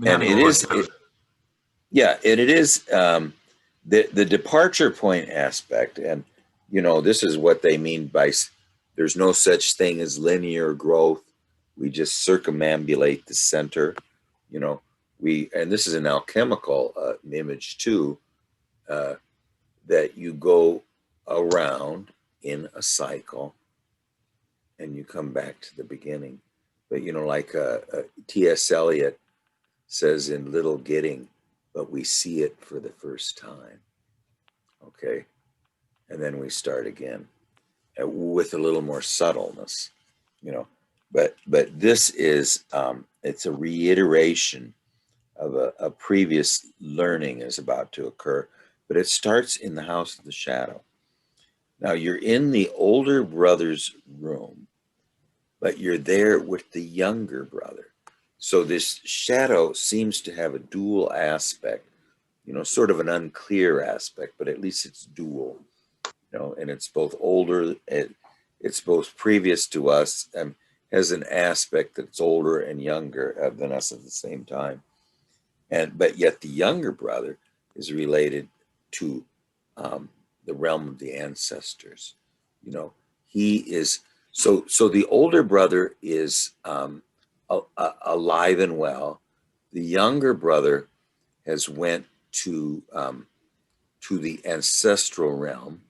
And it is. It is the departure point aspect, and this is what they mean by there's no such thing as linear growth. We just circumambulate the center. And this is an alchemical image too, that you go around in a cycle and you come back to the beginning. But like T.S. Eliot says in little getting, but we see it for the first time. Okay. And then we start again with a little more subtleness, you know. But this is it's a reiteration of a previous learning is about to occur, but it starts in the house of the shadow. Now you're in the older brother's room, but you're there with the younger brother. So this shadow seems to have a dual aspect, you know, sort of an unclear aspect, but at least it's dual, you know, and it's both older, it's both previous to us and has an aspect that's older and younger than us at the same time. And but yet the younger brother is related to the realm of the ancestors. You know, he is so the older brother is alive and well. The younger brother has went to the ancestral realm,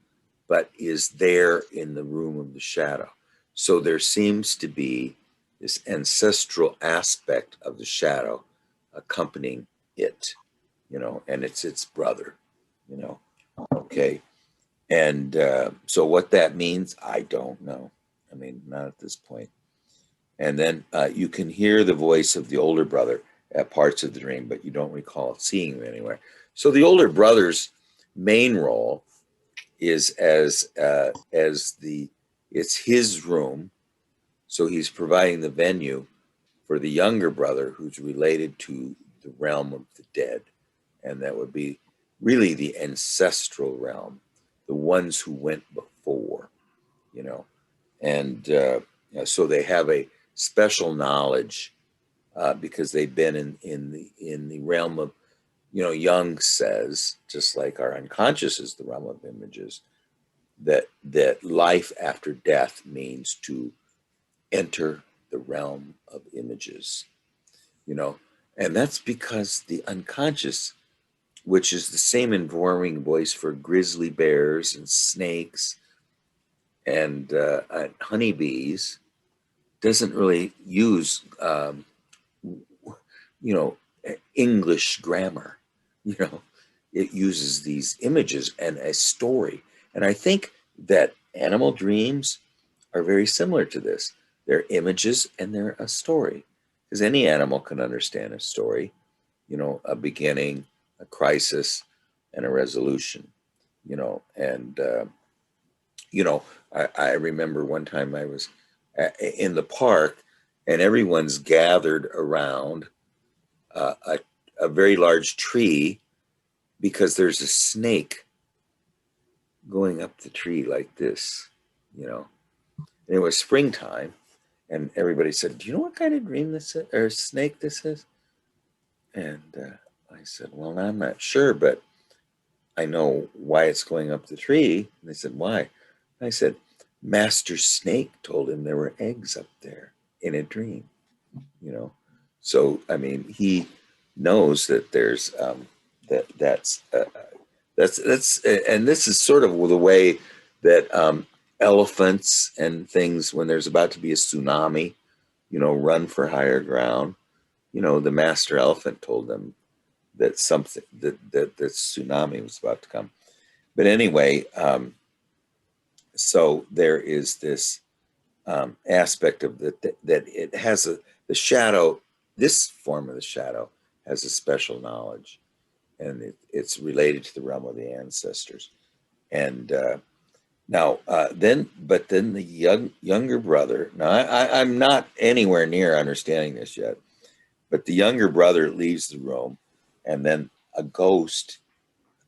but is there in the room of the shadow. So there seems to be this ancestral aspect of the shadow accompanying it, you know, and it's its brother, you know. Okay. And so what that means, I don't know. I mean, not at this point. And then you can hear the voice of the older brother at parts of the dream, but you don't recall seeing him anywhere. So the older brother's main role is as the it's his room, so he's providing the venue for the younger brother who's related to the realm of the dead, and that would be really the ancestral realm, the ones who went before, you know, and so they have a special knowledge because they've been in the realm of, you know, Jung says, just like our unconscious is the realm of images, that life after death means to enter the realm of images, you know, and that's because the unconscious, which is the same informing voice for grizzly bears and snakes and honeybees, doesn't really use, you know, English grammar. You know, it uses these images and a story. And I think that animal dreams are very similar to this. They're images and they're a story. Because any animal can understand a story, you know, a beginning, a crisis, and a resolution, you know. And, you know, I remember one time I was in the park and everyone's gathered around a very large tree because there's a snake going up the tree like this, you know. And it was springtime, and everybody said, "Do you know what kind of dream this is, or snake this is?" And I said, "Well, I'm not sure, but I know why it's going up the tree." And they said, "Why?" And I said, "Master Snake told him there were eggs up there in a dream, you know." So, I mean, he knows that there's that's and this is sort of the way that elephants and things, when there's about to be a tsunami, you know, run for higher ground. You know, the master elephant told them that something that tsunami was about to come. But anyway, so there is this aspect of that it has the shadow. This form of the shadow has a special knowledge, and it's related to the realm of the ancestors. And now, then the younger brother. Now, I'm not anywhere near understanding this yet, but the younger brother leaves the room, and then a ghost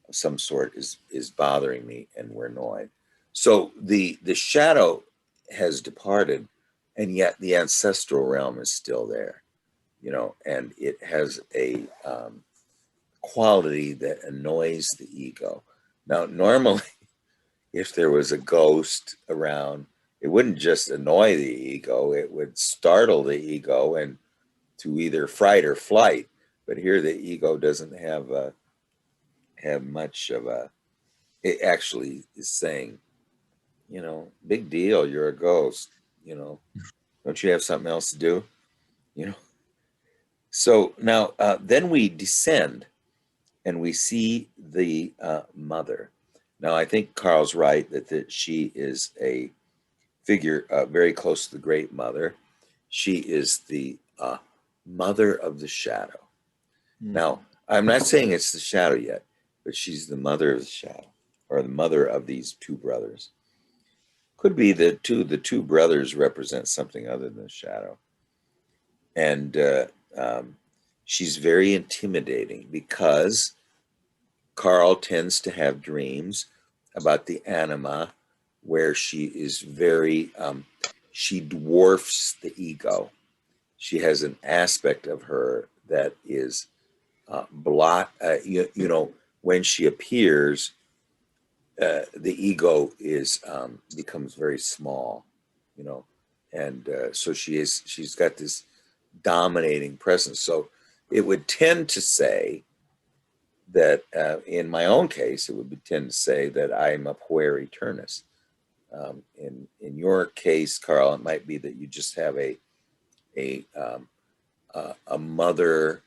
of some sort is bothering me, and we're annoyed. So the shadow has departed, and yet the ancestral realm is still there, you know, and it has a quality that annoys the ego. Now, normally, if there was a ghost around, it wouldn't just annoy the ego, it would startle the ego and to either fright or flight. But here the ego doesn't have much of a, it actually is saying, you know, big deal, you're a ghost, you know, don't you have something else to do? You know, So now, then we descend and we see the mother. Now, I think Carl's right that she is a figure very close to the Great Mother. She is the mother of the shadow. Now, I'm not saying it's the shadow yet, but she's the mother of the shadow, or the mother of these two brothers. Could be the two brothers represent something other than the shadow. And she's very intimidating because Carl tends to have dreams about the anima where she is very, she dwarfs the ego. She has an aspect of her that is when she appears, the ego is becomes very small, you know, and so she's got this dominating presence. So it would tend to say that in my own case, it would tend to say that I'm a puer eternus. In your case, Carl, it might be that you just have a mother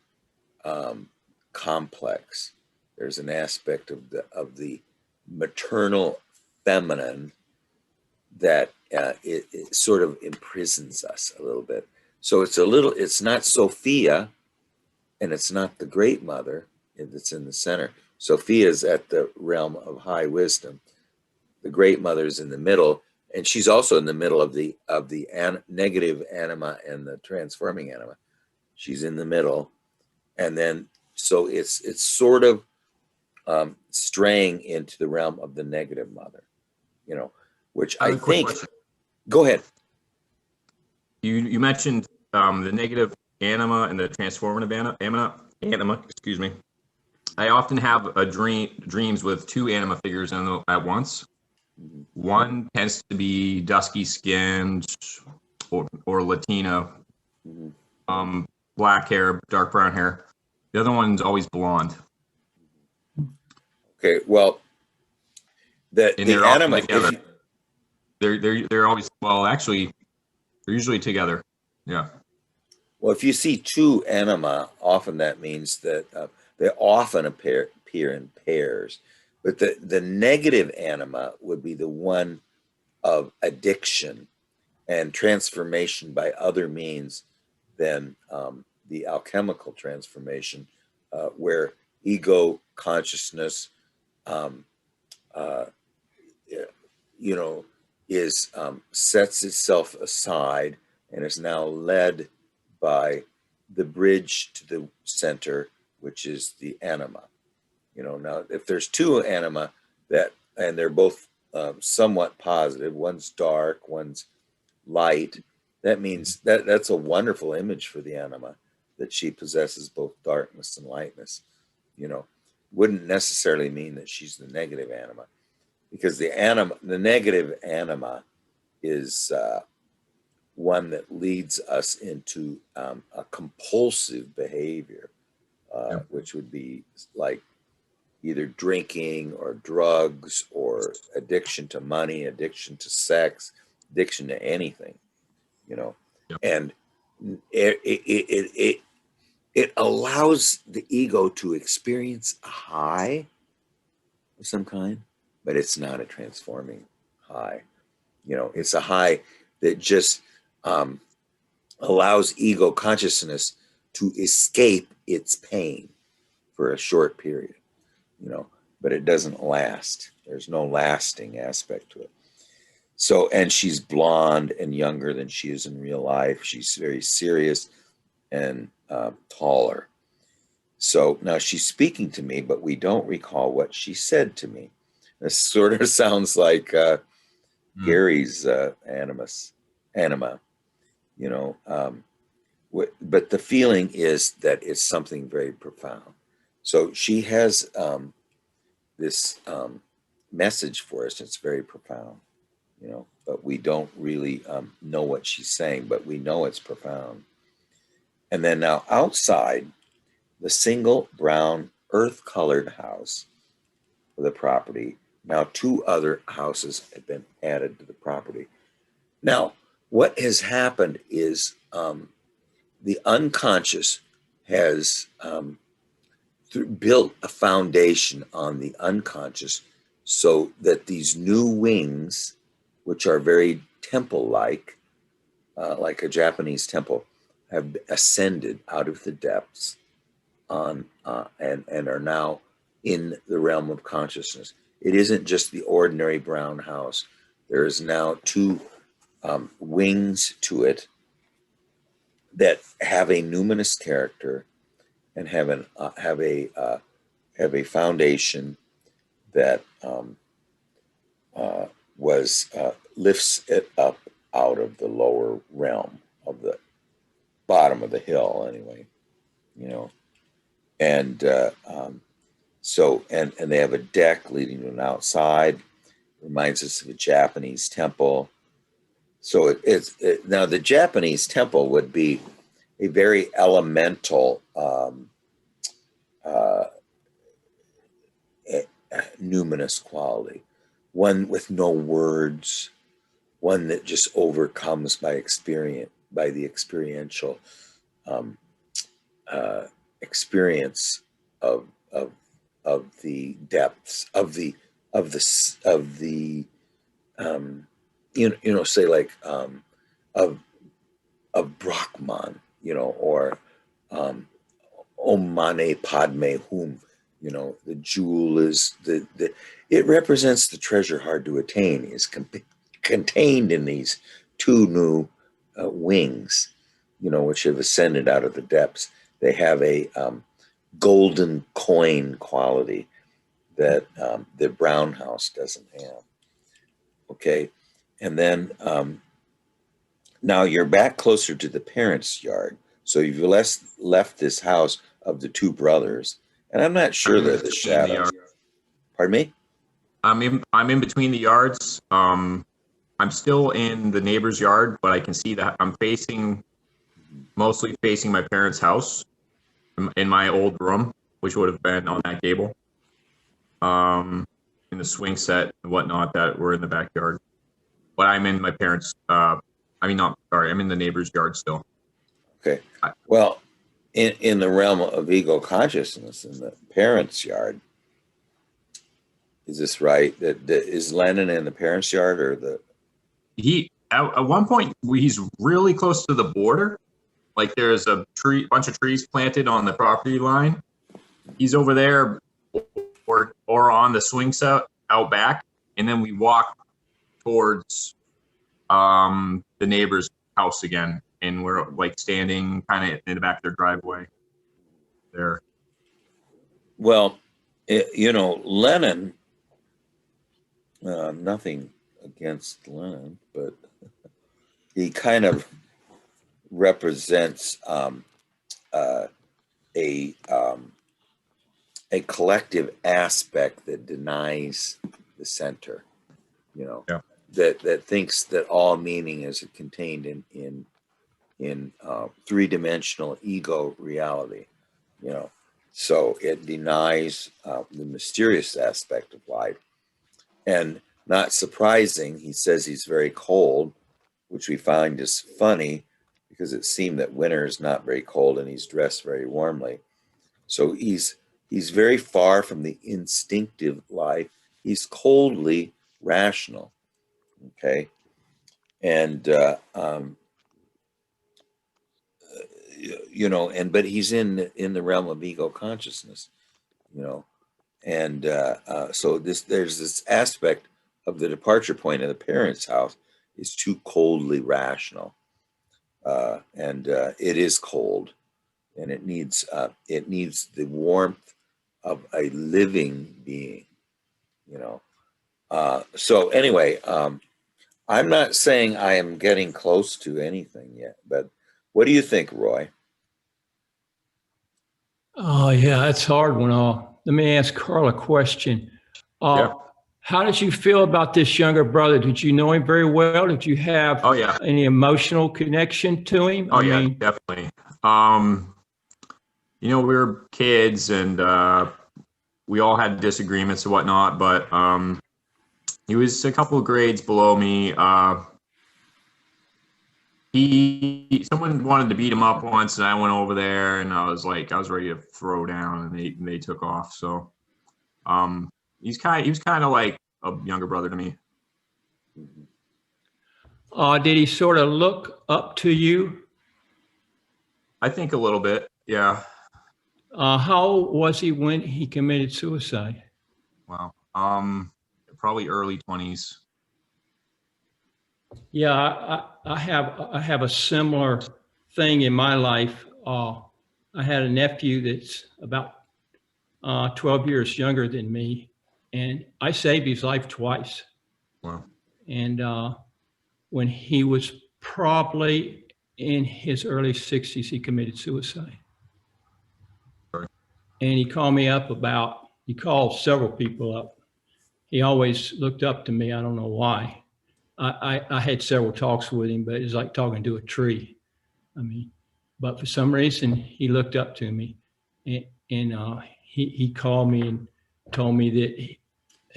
complex. There's an aspect of the maternal feminine that it sort of imprisons us a little bit. So it's not Sophia, and it's not the Great Mother that's in the center. Sophia is at the realm of high wisdom. The Great Mother is in the middle, and she's also in the middle of the negative anima and the transforming anima. She's in the middle, and then so it's sort of straying into the realm of the negative mother, which I I have a quick think. question. Go ahead. You mentioned the negative anima and the transformative anima. Excuse me. I often have dreams with two anima figures at once. One tends to be dusky skinned or Latino, black hair, dark brown hair. The other one's always blonde. Okay, well, And the they're anima. often together. They're always, well, actually, they're usually together. Yeah. Well, if you see two anima, often that means that they often appear in pairs. But the negative anima would be the one of addiction and transformation by other means than the alchemical transformation, where ego consciousness, um, uh, is sets itself aside and is now led by the bridge to the center, which is the anima. Now if there's two anima and they're both somewhat positive, one's dark, one's light, that means that's a wonderful image for the anima, that she possesses both darkness and lightness. Wouldn't necessarily mean that she's the negative anima, because the negative anima is one that leads us into a compulsive behavior, which would be like either drinking or drugs or addiction to money, addiction to sex, addiction to anything, and it allows the ego to experience a high of some kind, but it's not a transforming high. It's a high that just allows ego consciousness to escape its pain for a short period, but it doesn't last. There's no lasting aspect to it. So, and she's blonde and younger than she is in real life. She's very serious and taller. So now she's speaking to me, but we don't recall what she said to me. This sort of sounds like Gary's anima, but the feeling is that it's something very profound. So she has this message for us. It's very profound, but we don't really know what she's saying, but we know it's profound. And then now outside, the single brown earth-colored house for the property. Now two other houses have been added to the property. Now, what has happened is the unconscious has built a foundation on the unconscious so that these new wings, which are very temple-like, like a Japanese temple, have ascended out of the depths on and are now in the realm of consciousness. It isn't just the ordinary brown house. There is now two wings to it that have a numinous character and have a foundation that was lifts it up out of the lower realm of the bottom of the hill, anyway, you know. And so they have a deck leading to an outside. Reminds us of a Japanese temple. So now the Japanese temple would be a very elemental numinous quality, one with no words, one that just overcomes by the experiential experience of the depths of the say like of Brahman, or Om Mane Padme Hum. The jewel is it represents the treasure hard to attain, is contained in these two new wings, which have ascended out of the depths. They have a golden coin quality that the brown house doesn't have. Okay. And then now you're back closer to the parents' yard. So you've left this house of the two brothers. And I'm not sure that the shadows. Pardon me? I'm in between the yards. I'm still in the neighbor's yard, but I can see that I'm mostly facing my parents' house in my old room, which would have been on that gable. In the swing set and whatnot that were in the backyard. But I'm in my parents' I'm in the neighbor's yard still. Okay. Well, in the realm of ego consciousness, in the parents' yard, is this right? That is Lennon in the parents' yard, or at one point he's really close to the border. Like there's a bunch of trees planted on the property line. He's over there, or on the swing set out back, and then we walk towards the neighbor's house again, and we're like standing kind of in the back of their driveway there. Well, Lennon, nothing against Lennon, but he kind of represents a collective aspect that denies the center, that thinks that all meaning is contained in three-dimensional ego reality, so it denies the mysterious aspect of life. And not surprising, he says he's very cold, which we find is funny because it seemed that winter is not very cold and he's dressed very warmly. So he's very far from the instinctive life. He's coldly rational. Okay. And, but he's in the realm of ego consciousness, and so there's this aspect of the departure point of the parents' house is too coldly rational, and it is cold, and it needs the warmth of a living being, So anyway, I'm not saying I am getting close to anything yet, but what do you think, Roy? Oh, yeah, that's a hard one. Let me ask Carl a question. Yeah. How did you feel about this younger brother? Did you know him very well? Did you have any emotional connection to him? Definitely. We were kids and we all had disagreements and whatnot, but he was a couple of grades below me. someone wanted to beat him up once, and I went over there, and I was ready to throw down, and they took off. So, he was kind of like a younger brother to me. Did he sort of look up to you? I think a little bit, yeah. How old was he when he committed suicide? Wow. Probably early 20s. Yeah, I have a similar thing in my life. I had a nephew that's about 12 years younger than me, and I saved his life twice. Wow. And when he was probably in his early 60s, he committed suicide. Sorry. And he called me up he called several people up. He always looked up to me. I don't know why. I had several talks with him, but it was like talking to a tree. I mean, but for some reason, he looked up to me, and he called me and told me that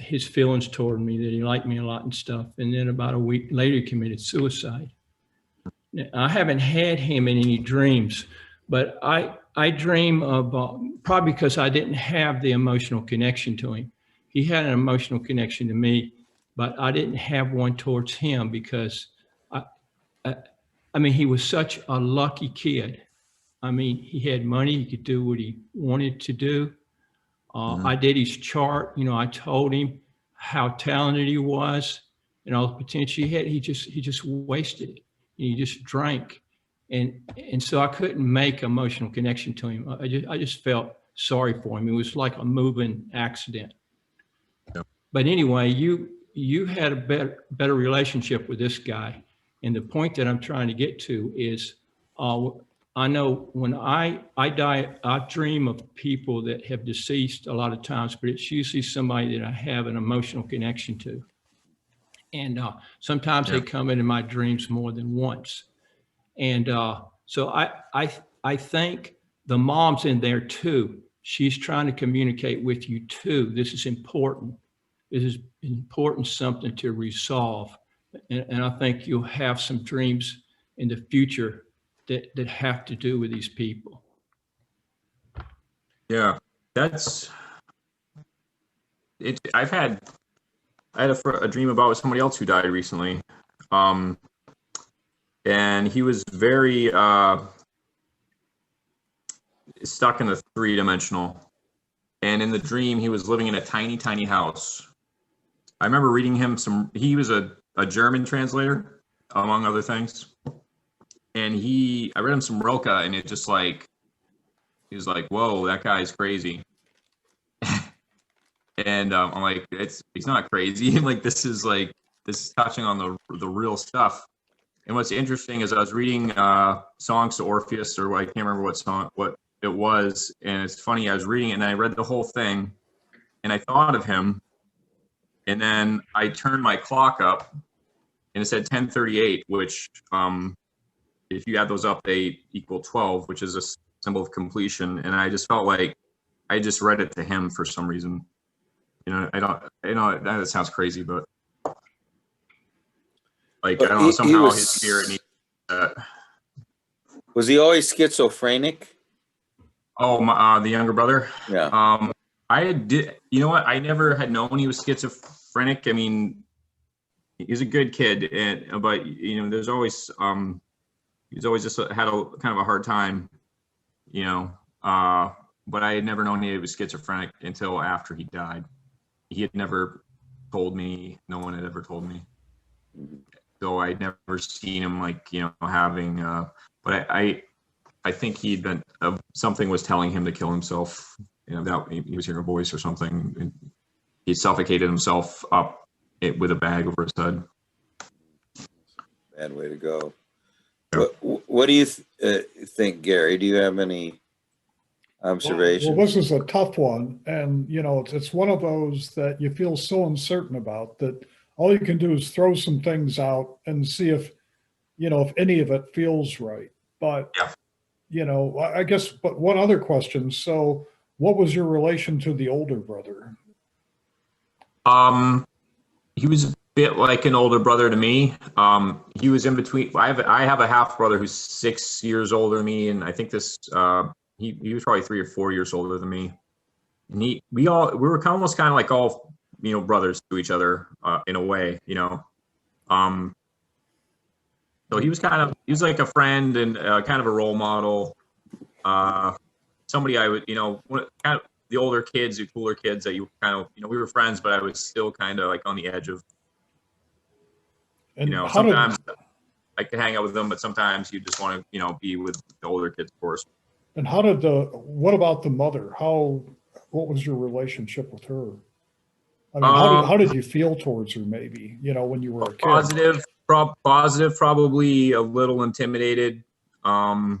his feelings toward me, that he liked me a lot and stuff. And then about a week later, he committed suicide. Now, I haven't had him in any dreams, but I dream of, probably because I didn't have the emotional connection to him. He had an emotional connection to me, but I didn't have one towards him because I mean, he was such a lucky kid. I mean, he had money, he could do what he wanted to do. I did his chart, I told him how talented he was and all the potential he had. He just wasted it. He just drank. And so I couldn't make emotional connection to him. I just felt sorry for him. It was like a moving accident. Yep. But anyway, you had a better relationship with this guy. And the point that I'm trying to get to is, I know when I die, I dream of people that have deceased a lot of times, but it's usually somebody that I have an emotional connection to. And sometimes they come into my dreams more than once. And so I think the mom's in there too. She's trying to communicate with you too. This is important. This is important, something to resolve. And I think you'll have some dreams in the future that have to do with these people. Yeah, that's it. I had a dream about somebody else who died recently. And he was very stuck in the three-dimensional. And in the dream, he was living in a tiny, tiny house. I remember reading him he was a German translator, among other things. And I read him some Rilke, and it just he was like, whoa, that guy's crazy. And I'm like, he's not crazy. Like, this is touching on the real stuff. And what's interesting is I was reading Songs to Orpheus, or I can't remember what it was. And it's funny, I was reading it and I read the whole thing and I thought of him. And then I turned my clock up and it said 10:38, which if you add those up, they equal 12, which is a symbol of completion. And I just felt like I just read it to him for some reason. That sounds crazy, but I don't know, somehow his spirit needs that. Was he always schizophrenic? Oh, the younger brother? Yeah. You know what? I never had known he was schizophrenic. I mean, he's a good kid, but there's always he's always just had a kind of a hard time, but I had never known he was schizophrenic until after he died. He had never told me. No one had ever told me. So I'd never seen him having. But I think he'd been something was telling him to kill himself. That he was hearing a voice or something. And he suffocated himself up with a bag over his head. Bad way to go. What do you think, Gary? Do you have any observations? Well, this is a tough one, and it's one of those that you feel so uncertain about that all you can do is throw some things out and see if any of it feels right. But I guess. But one other question. So, what was your relation to the older brother? He was bit like an older brother to me. He was in between. I have a half brother who's 6 years older than me, and I think he was probably 3 or 4 years older than me. And we were almost kind of like all brothers to each other in a way, So he was like a friend and kind of a role model. Somebody I would, kind of the older kids, the cooler kids that you kind of, we were friends, but I was still kind of like on the edge of, And how sometimes I could hang out with them, but sometimes you just want to, be with the older kids, of course. and what about the mother? What was your relationship with her? I mean, how did you feel towards her maybe, when you were a kid? Positive, probably a little intimidated. I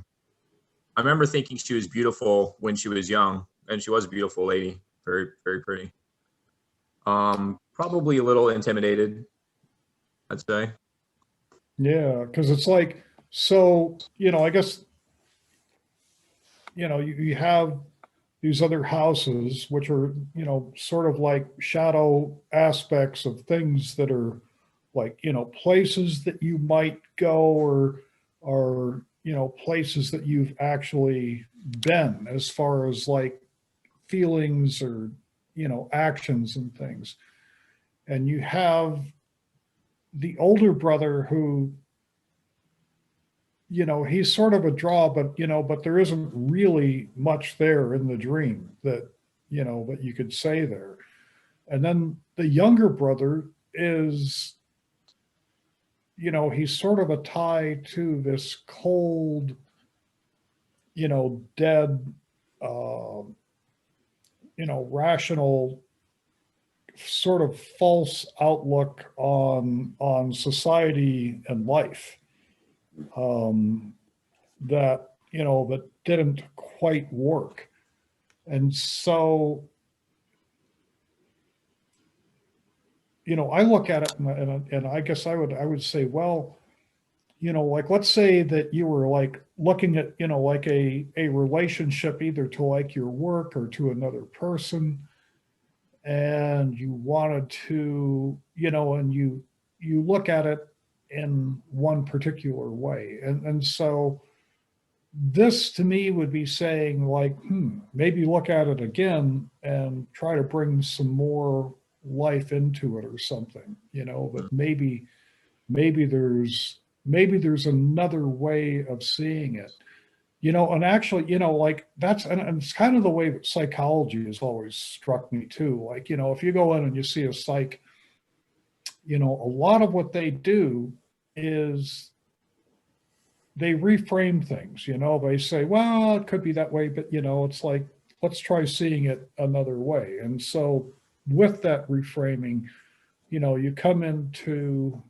remember thinking she was beautiful when she was young, and she was a beautiful lady, very, very pretty. Probably a little intimidated, I'd say. Yeah, because it's like, so, I guess, you have these other houses, which are, sort of like shadow aspects of things that are like, places that you might go or, places that you've actually been as far as like feelings or, actions and things. And you have the older brother who, he's sort of a draw, but there isn't really much there in the dream that, that you could say there. And then the younger brother is, he's sort of a tie to this cold, dead, rational sort of false outlook on society and life. That that didn't quite work, and so I look at it and I guess I would say, well, like let's say that you were like looking at like a relationship either to like your work or to another person, and you wanted to and you look at it in one particular way, and so this to me would be saying like, maybe look at it again and try to bring some more life into it or something, but maybe there's another way of seeing it, and actually, like and it's kind of the way that psychology has always struck me too. Like, if you go in and you see a psych, a lot of what they do is they reframe things, they say, well, it could be that way, but it's like, let's try seeing it another way. And so with that reframing, you come into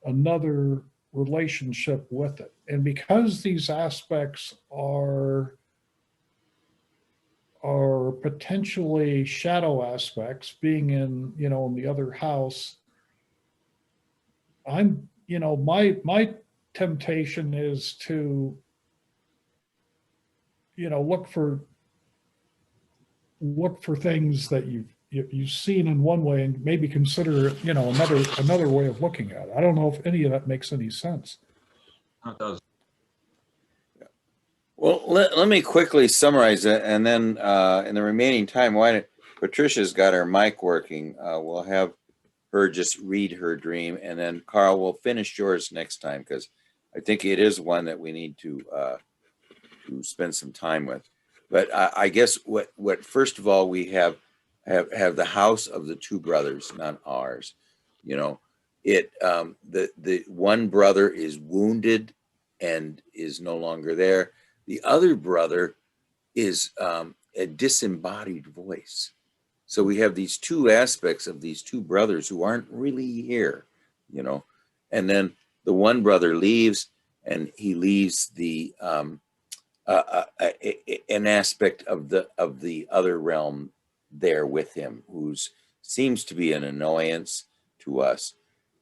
another relationship with it. And because these aspects are potentially shadow aspects, being in, in the other house, I'm, my temptation is to, look for things that you've seen in one way and maybe consider, another way of looking at it. I don't know if any of that makes any sense. It does. Well, let me quickly summarize it, and then in the remaining time, Patricia's got her mic working. We'll have her just read her dream, and then Carl will finish yours next time, because I think it is one that we need to spend some time with. But I guess what first of all, we have the house of the two brothers, not ours. The one brother is wounded and is no longer there. The other brother is a disembodied voice. So we have these two aspects of these two brothers who aren't really here, and then the one brother leaves, and he leaves the an aspect of the other realm there with him, who seems to be an annoyance to us.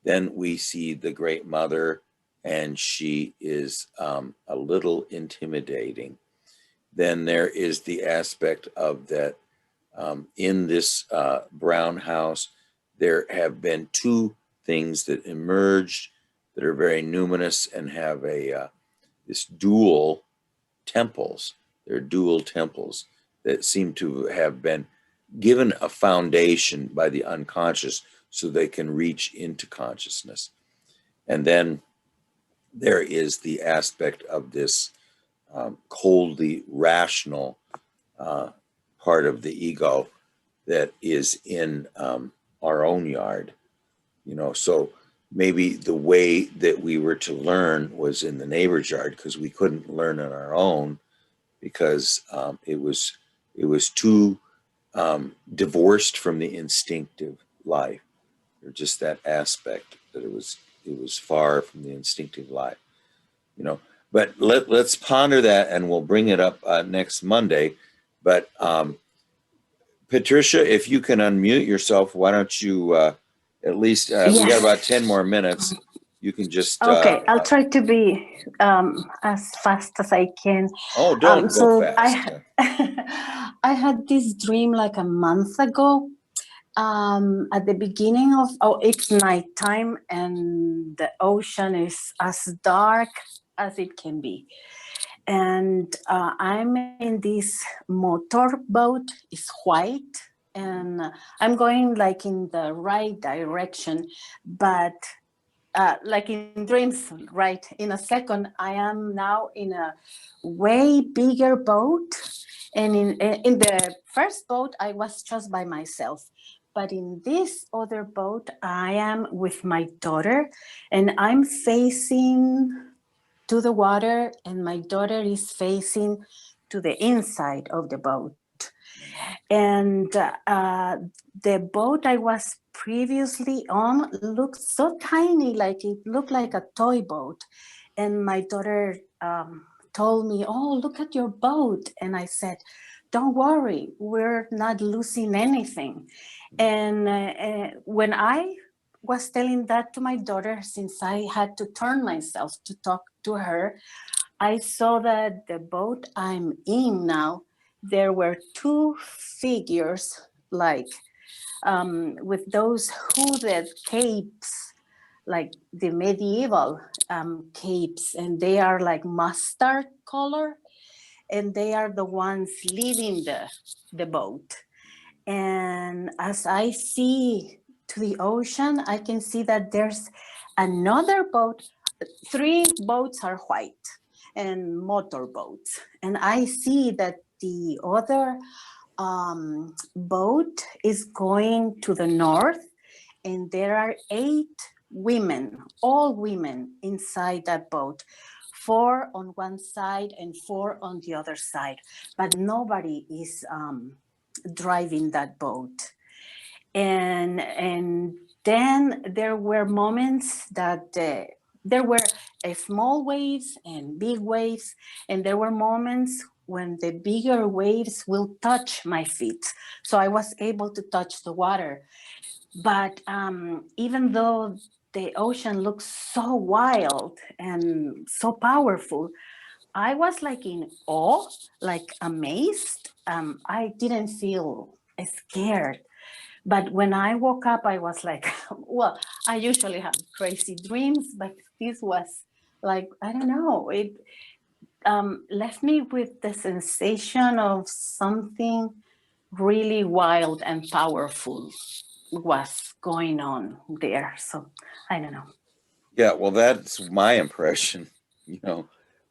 Then we see the great mother, and she is a little intimidating. Then there is the aspect of that in this brown house, there have been two things that emerged that are very numinous and have this dual temples. They're dual temples that seem to have been given a foundation by the unconscious so they can reach into consciousness. And then there is the aspect of this coldly rational part of the ego that is in our own yard. So maybe the way that we were to learn was in the neighbor's yard, because we couldn't learn on our own, because it was too divorced from the instinctive life, or just that aspect that it was far from the instinctive life. But let's ponder that, and we'll bring it up next Monday. But Patricia, if you can unmute yourself, why don't you at least, we got Yes. about 10 more minutes. You can just. Okay, I'll try to be as fast as I can. Oh, don't go fast. I had this dream like a month ago. At the beginning of, it's nighttime and the ocean is as dark as it can be. And I'm in this motorboat, it's white, and I'm going like in the right direction, but like in dreams, right? In a second, I am now in a way bigger boat. And in the first boat, I was just by myself. But in this other boat, I am with my daughter, and I'm facing to the water, and my daughter is facing to the inside of the boat. And the boat I was previously on looked so tiny, like it looked like a toy boat. And my daughter told me, "Oh, look at your boat." And I said, "Don't worry, we're not losing anything." And when I was telling that to my daughter, since I had to turn myself to talk to her, I saw that the boat I'm in now, there were two figures like with those hooded capes, like the medieval capes, and they are like mustard color, and they are the ones leading the boat. And as I see to the ocean, I can see that there's another boat. Three boats are white and motorboats. And I see that the other boat is going to the north, and there are 8 women, all women inside that boat, 4 on one side and 4 on the other side, but nobody is driving that boat. And then there were moments that there were small waves and big waves, and there were moments when the bigger waves will touch my feet. So I was able to touch the water. But even though the ocean looks so wild and so powerful, I was like in awe, like amazed. I didn't feel scared. But when I woke up, I was like, well, I usually have crazy dreams, but this was like, I don't know, it left me with the sensation of something really wild and powerful was going on there. So I don't know. Yeah, well, that's my impression.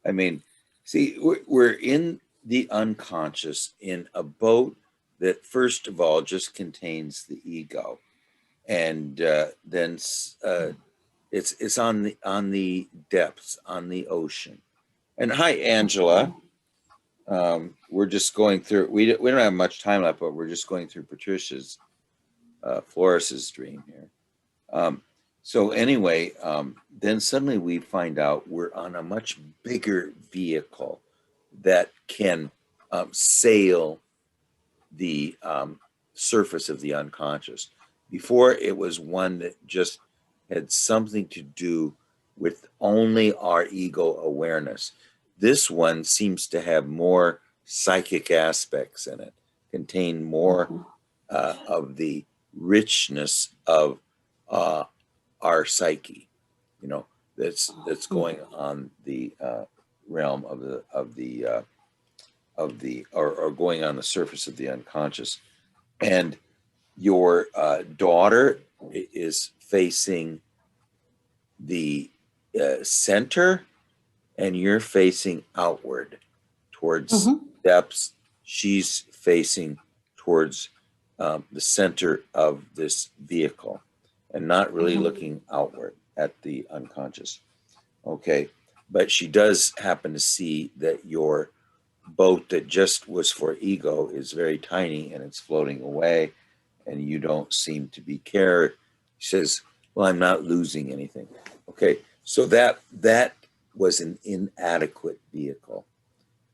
I mean, see, we're in the unconscious in a boat that, first of all, just contains the ego, and then it's on the depths, on the ocean. And hi, Angela. We're just going through. We don't have much time left, but we're just going through Patricia's Floris's dream here. So anyway, then suddenly we find out we're on a much bigger vehicle that can sail the surface of the unconscious. Before, it was one that just had something to do with only our ego awareness. This one seems to have more psychic aspects in it, contain more of the richness of our psyche, you know, that's going on the realm or going on the surface of the unconscious. And your daughter is facing the center, and you're facing outward towards depths. She's facing towards the center of this vehicle and not really looking outward at the unconscious. Okay. But she does happen to see that your boat that just was for ego is very tiny and it's floating away, and you don't seem to be cared. She says, well, I'm not losing anything. Okay. So that was an inadequate vehicle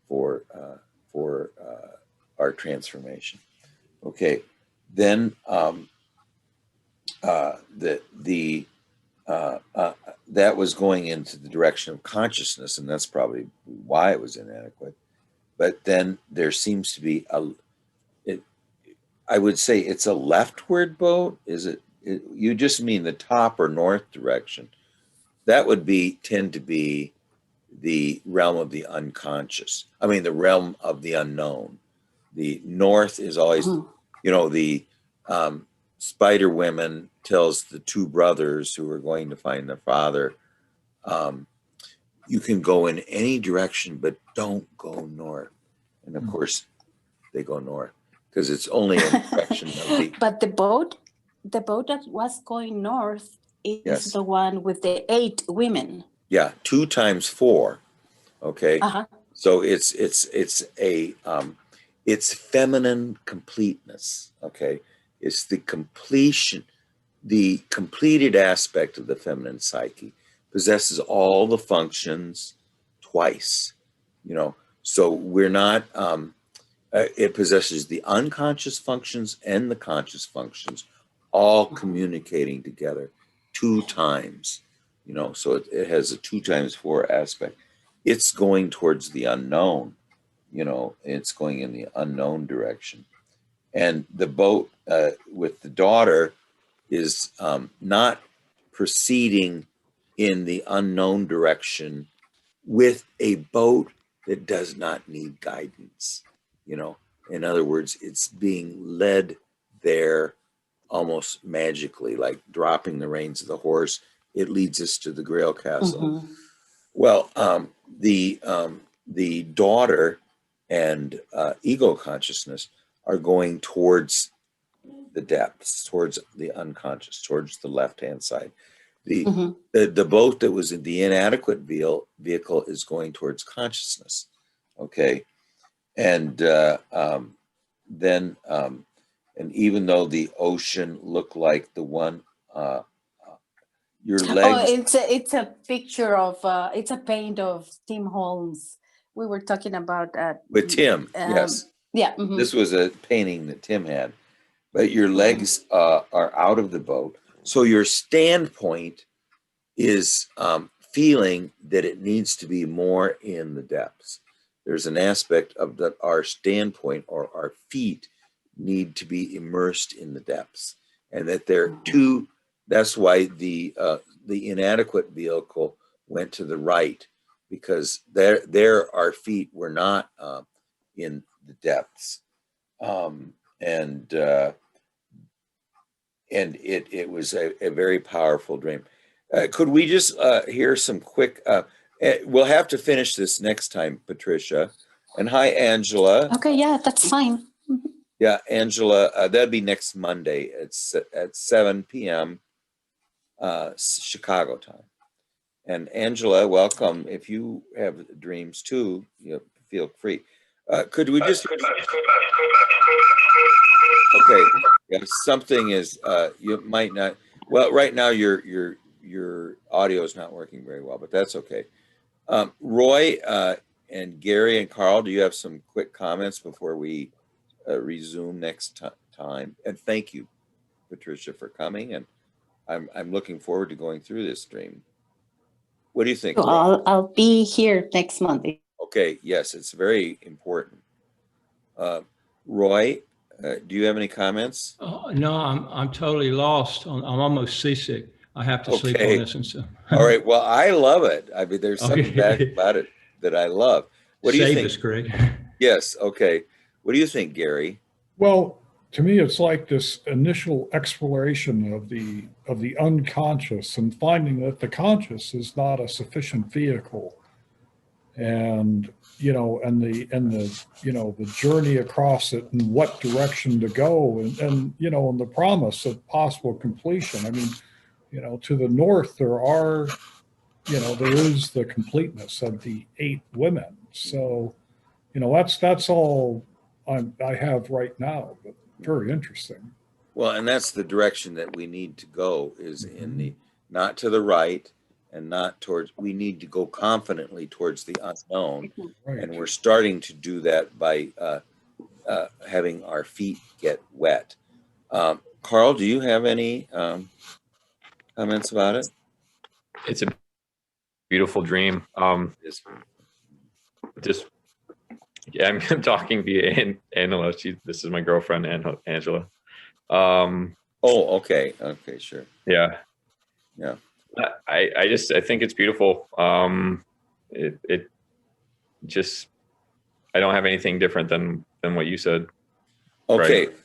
for our transformation. Okay, then that was going into the direction of consciousness, and that's probably why it was inadequate. But then there seems to be I would say it's a leftward boat. Is it? You just mean the top or north direction? That would tend to be the realm of the unconscious. I mean, the realm of the unknown. The north is always, you know, the Spider Women tells the two brothers who are going to find their father, you can go in any direction, but don't go north. And of course, they go north because it's only in the direction of the. But the boat that was going north is the one with the 8 women. Yeah, 2 times 4. Okay. So it's feminine completeness. Okay. It's the completion, the completed aspect of the feminine psyche possesses all the functions twice, you know. So we're not, it possesses the unconscious functions and the conscious functions all communicating together 2 times, you know. So it has a 2 times 4 aspect. It's going towards the unknown, you know, it's going in the unknown direction. And the boat with the daughter is not proceeding in the unknown direction with a boat that does not need guidance, you know. In other words, it's being led there almost magically, like dropping the reins of the horse. It leads us to the Grail Castle. Well, the daughter and ego consciousness are going towards the depths, towards the unconscious, towards the left-hand side. The boat that was in the inadequate vehicle is going towards consciousness. Okay, and then and even though the ocean looked like the one. Your legs. Oh, it's a picture of it's a paint of Tim Holmes. We were talking about that with Tim. Yes. Yeah. This was a painting that Tim had, but your legs are out of the boat. So your standpoint is feeling that it needs to be more in the depths. There's an aspect of that our standpoint or our feet need to be immersed in the depths, and that they're two. That's why the inadequate vehicle went to the right, because there our feet were not in the depths, and it was a very powerful dream. Could we just hear some quick? We'll have to finish this next time, Patricia. And hi, Angela. Okay, yeah, that's fine. Yeah, Angela, that'd be next Monday at 7 p.m. Chicago time. And Angela, welcome. If you have dreams too, you feel free. Could we just? Okay. Yeah, something is. You might not. Well, right now your audio is not working very well, but that's okay. Roy and Gary and Carl, do you have some quick comments before we resume next time? And thank you, Patricia, for coming. And I'm looking forward to going through this dream. What do you think? I'll be here next Monday. Okay. Yes, it's very important. Roy, Do you have any comments? No, I'm totally lost. I'm almost seasick. I have to sleep on Okay. this and so. All right. Well, I love it. I mean, there's something back Okay. about it that I love. What do you Save think? us, Greg. Yes. Okay. What do you think, Gary? Well, to me, it's like this initial exploration of the unconscious and finding that the conscious is not a sufficient vehicle, and the journey across it and what direction to go, and the promise of possible completion. I mean, to the north there is the completeness of the 8 women. So that's all I have right now, but very interesting. Well, and that's the direction that we need to go, is in the, not to the right and not towards, we need to go confidently towards the unknown. Right. And we're starting to do that by having our feet get wet. Carl, do you have any comments about it? It's a beautiful dream. Yes. Just yeah, I'm talking via Angela. This is my girlfriend, Angela. Oh, okay. Okay, sure. Yeah. Yeah. I think it's beautiful. It just, I don't have anything different than what you said. Okay. Right.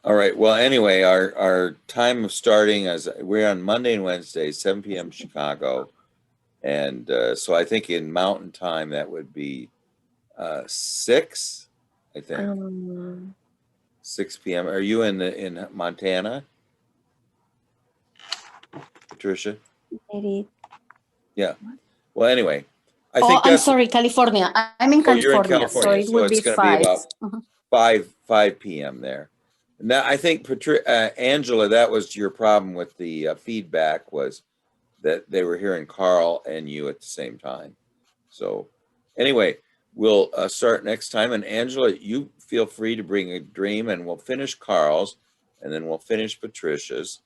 All right. Well, anyway, our time of starting is, we're on Monday and Wednesday, 7 p.m. Chicago. And so I think in mountain time, that would be 6, I think. 6 p.m. Are you in Montana, Patricia? Maybe. Yeah. Well, anyway, I Oh, think I'm that's, sorry, California. I'm in oh, you're in California, so California, it so would it's be going to be 5. about Mhm. 5 p.m. there. Now, I think Angela, that was your problem with the feedback, was that they were hearing Carl and you at the same time. So anyway, we'll start next time. And Angela, you feel free to bring a dream, and we'll finish Carl's, and then we'll finish Patricia's,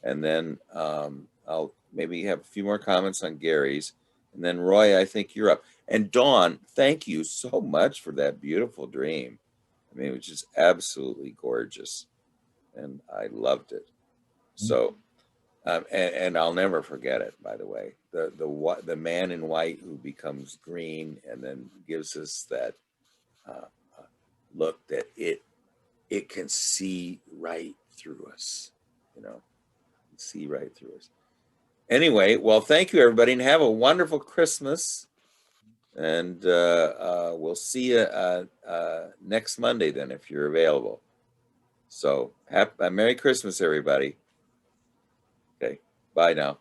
and then I'll maybe have a few more comments on Gary's, and then Roy, I think you're up. And Dawn, thank you so much for that beautiful dream. I mean, it was just absolutely gorgeous, and I loved it. So, and I'll never forget it. By the way, the man in white who becomes green and then gives us that look that it can see right through us, see right through us. Anyway, well, thank you everybody, and have a wonderful Christmas. And we'll see you next Monday then, if you're available. So, Merry Christmas, everybody. Okay, bye now.